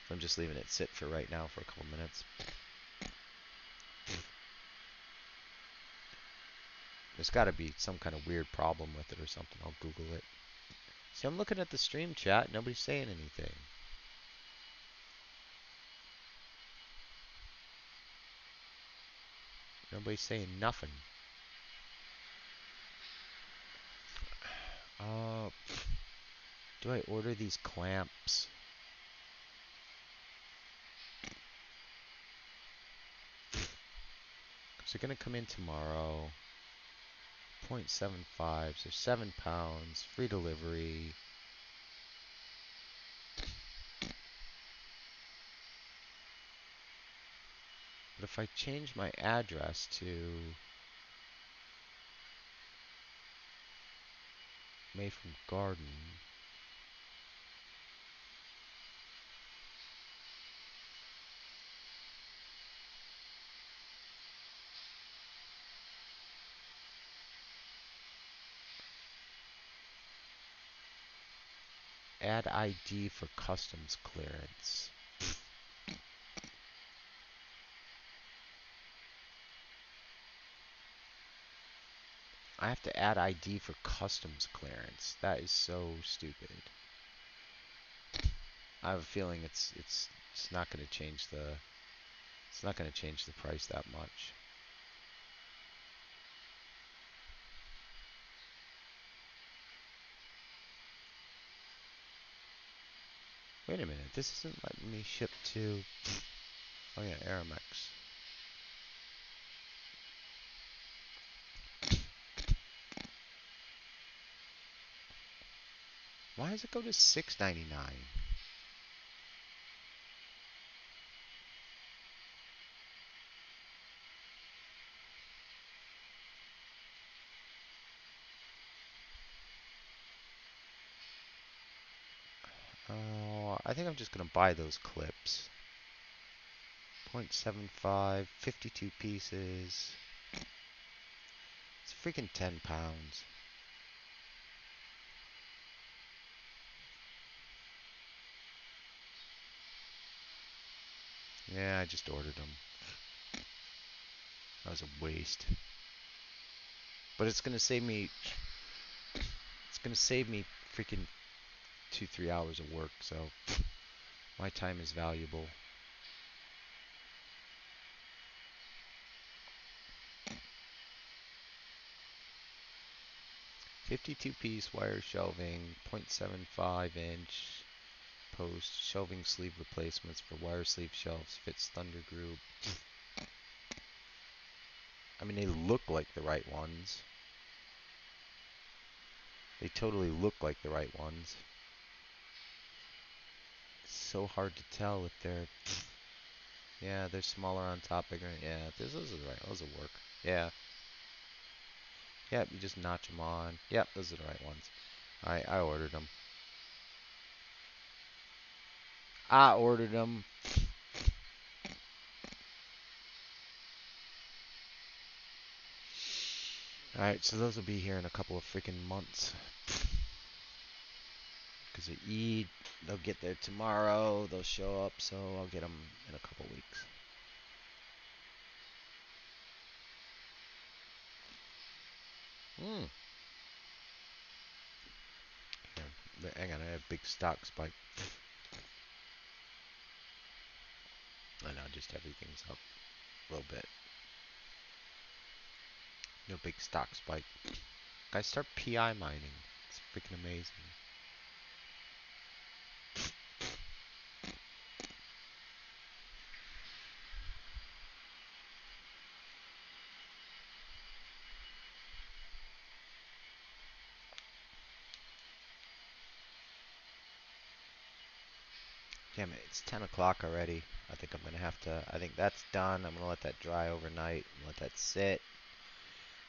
So I'm just leaving it sit for right now for a couple minutes. There's got to be some kind of weird problem with it or something. I'll Google it. See, I'm looking at the stream chat. Nobody's saying anything. Nobody's saying nothing. Uh, do I order these clamps? Because they're going to come in tomorrow. 0.75, so 7 pounds, free delivery. But if I change my address to Mayfield Garden, add ID for customs clearance. I have to add ID for customs clearance. That is so stupid. I have a feeling it's not going to change the price that much. Wait a minute, this isn't letting me ship to... Oh yeah, Aramex. Why does it go to $6.99? I think I'm just gonna buy those clips. 0.75, 52 pieces. It's freaking 10 pounds. Yeah, I just ordered them. That was a waste. But it's gonna save me. It's gonna save me freaking 2-3 hours of work. So my time is valuable. 52-piece wire shelving, 0.75-inch post shelving sleeve replacements for wire sleeve shelves. Fits Thunder Group. I mean, they look like the right ones. They totally look like the right ones. It's so hard to tell if they're. Yeah, they're smaller on top, bigger. Yeah, those are the right. Those will work. Yeah. Yep, you just notch them on. Yep, those are the right ones. Alright, I ordered them. I ordered them. Alright, so those will be here in a couple of freaking months. Because of Eid, they'll get there tomorrow. They'll show up, so I'll get them in a couple weeks. Hmm. Yeah, hang on, I have a big stock spike. I know, just everything's up a little bit. No big stock spike. Guys, start PI mining. It's freaking amazing. Damn it, it's 10 o'clock already. I think I'm going to have to. I think that's done. I'm going to let that dry overnight and let that sit.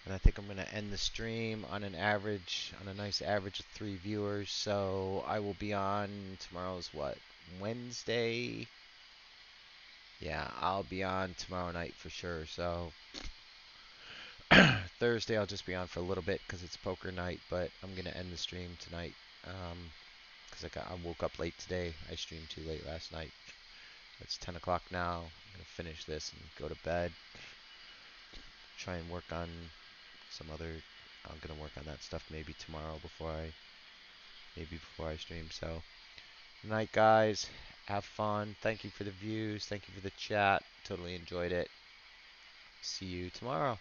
And I think I'm going to end the stream on a nice average of 3 viewers. So I will be on tomorrow's what? Wednesday? Yeah, I'll be on tomorrow night for sure. So Thursday I'll just be on for a little bit because it's poker night. But I'm going to end the stream tonight. Because I woke up late today. I streamed too late last night. It's 10 o'clock now. I'm going to finish this and go to bed. Try and work on some other. I'm going to work on that stuff maybe tomorrow before I stream. So, good night, guys. Have fun. Thank you for the views. Thank you for the chat. Totally enjoyed it. See you tomorrow.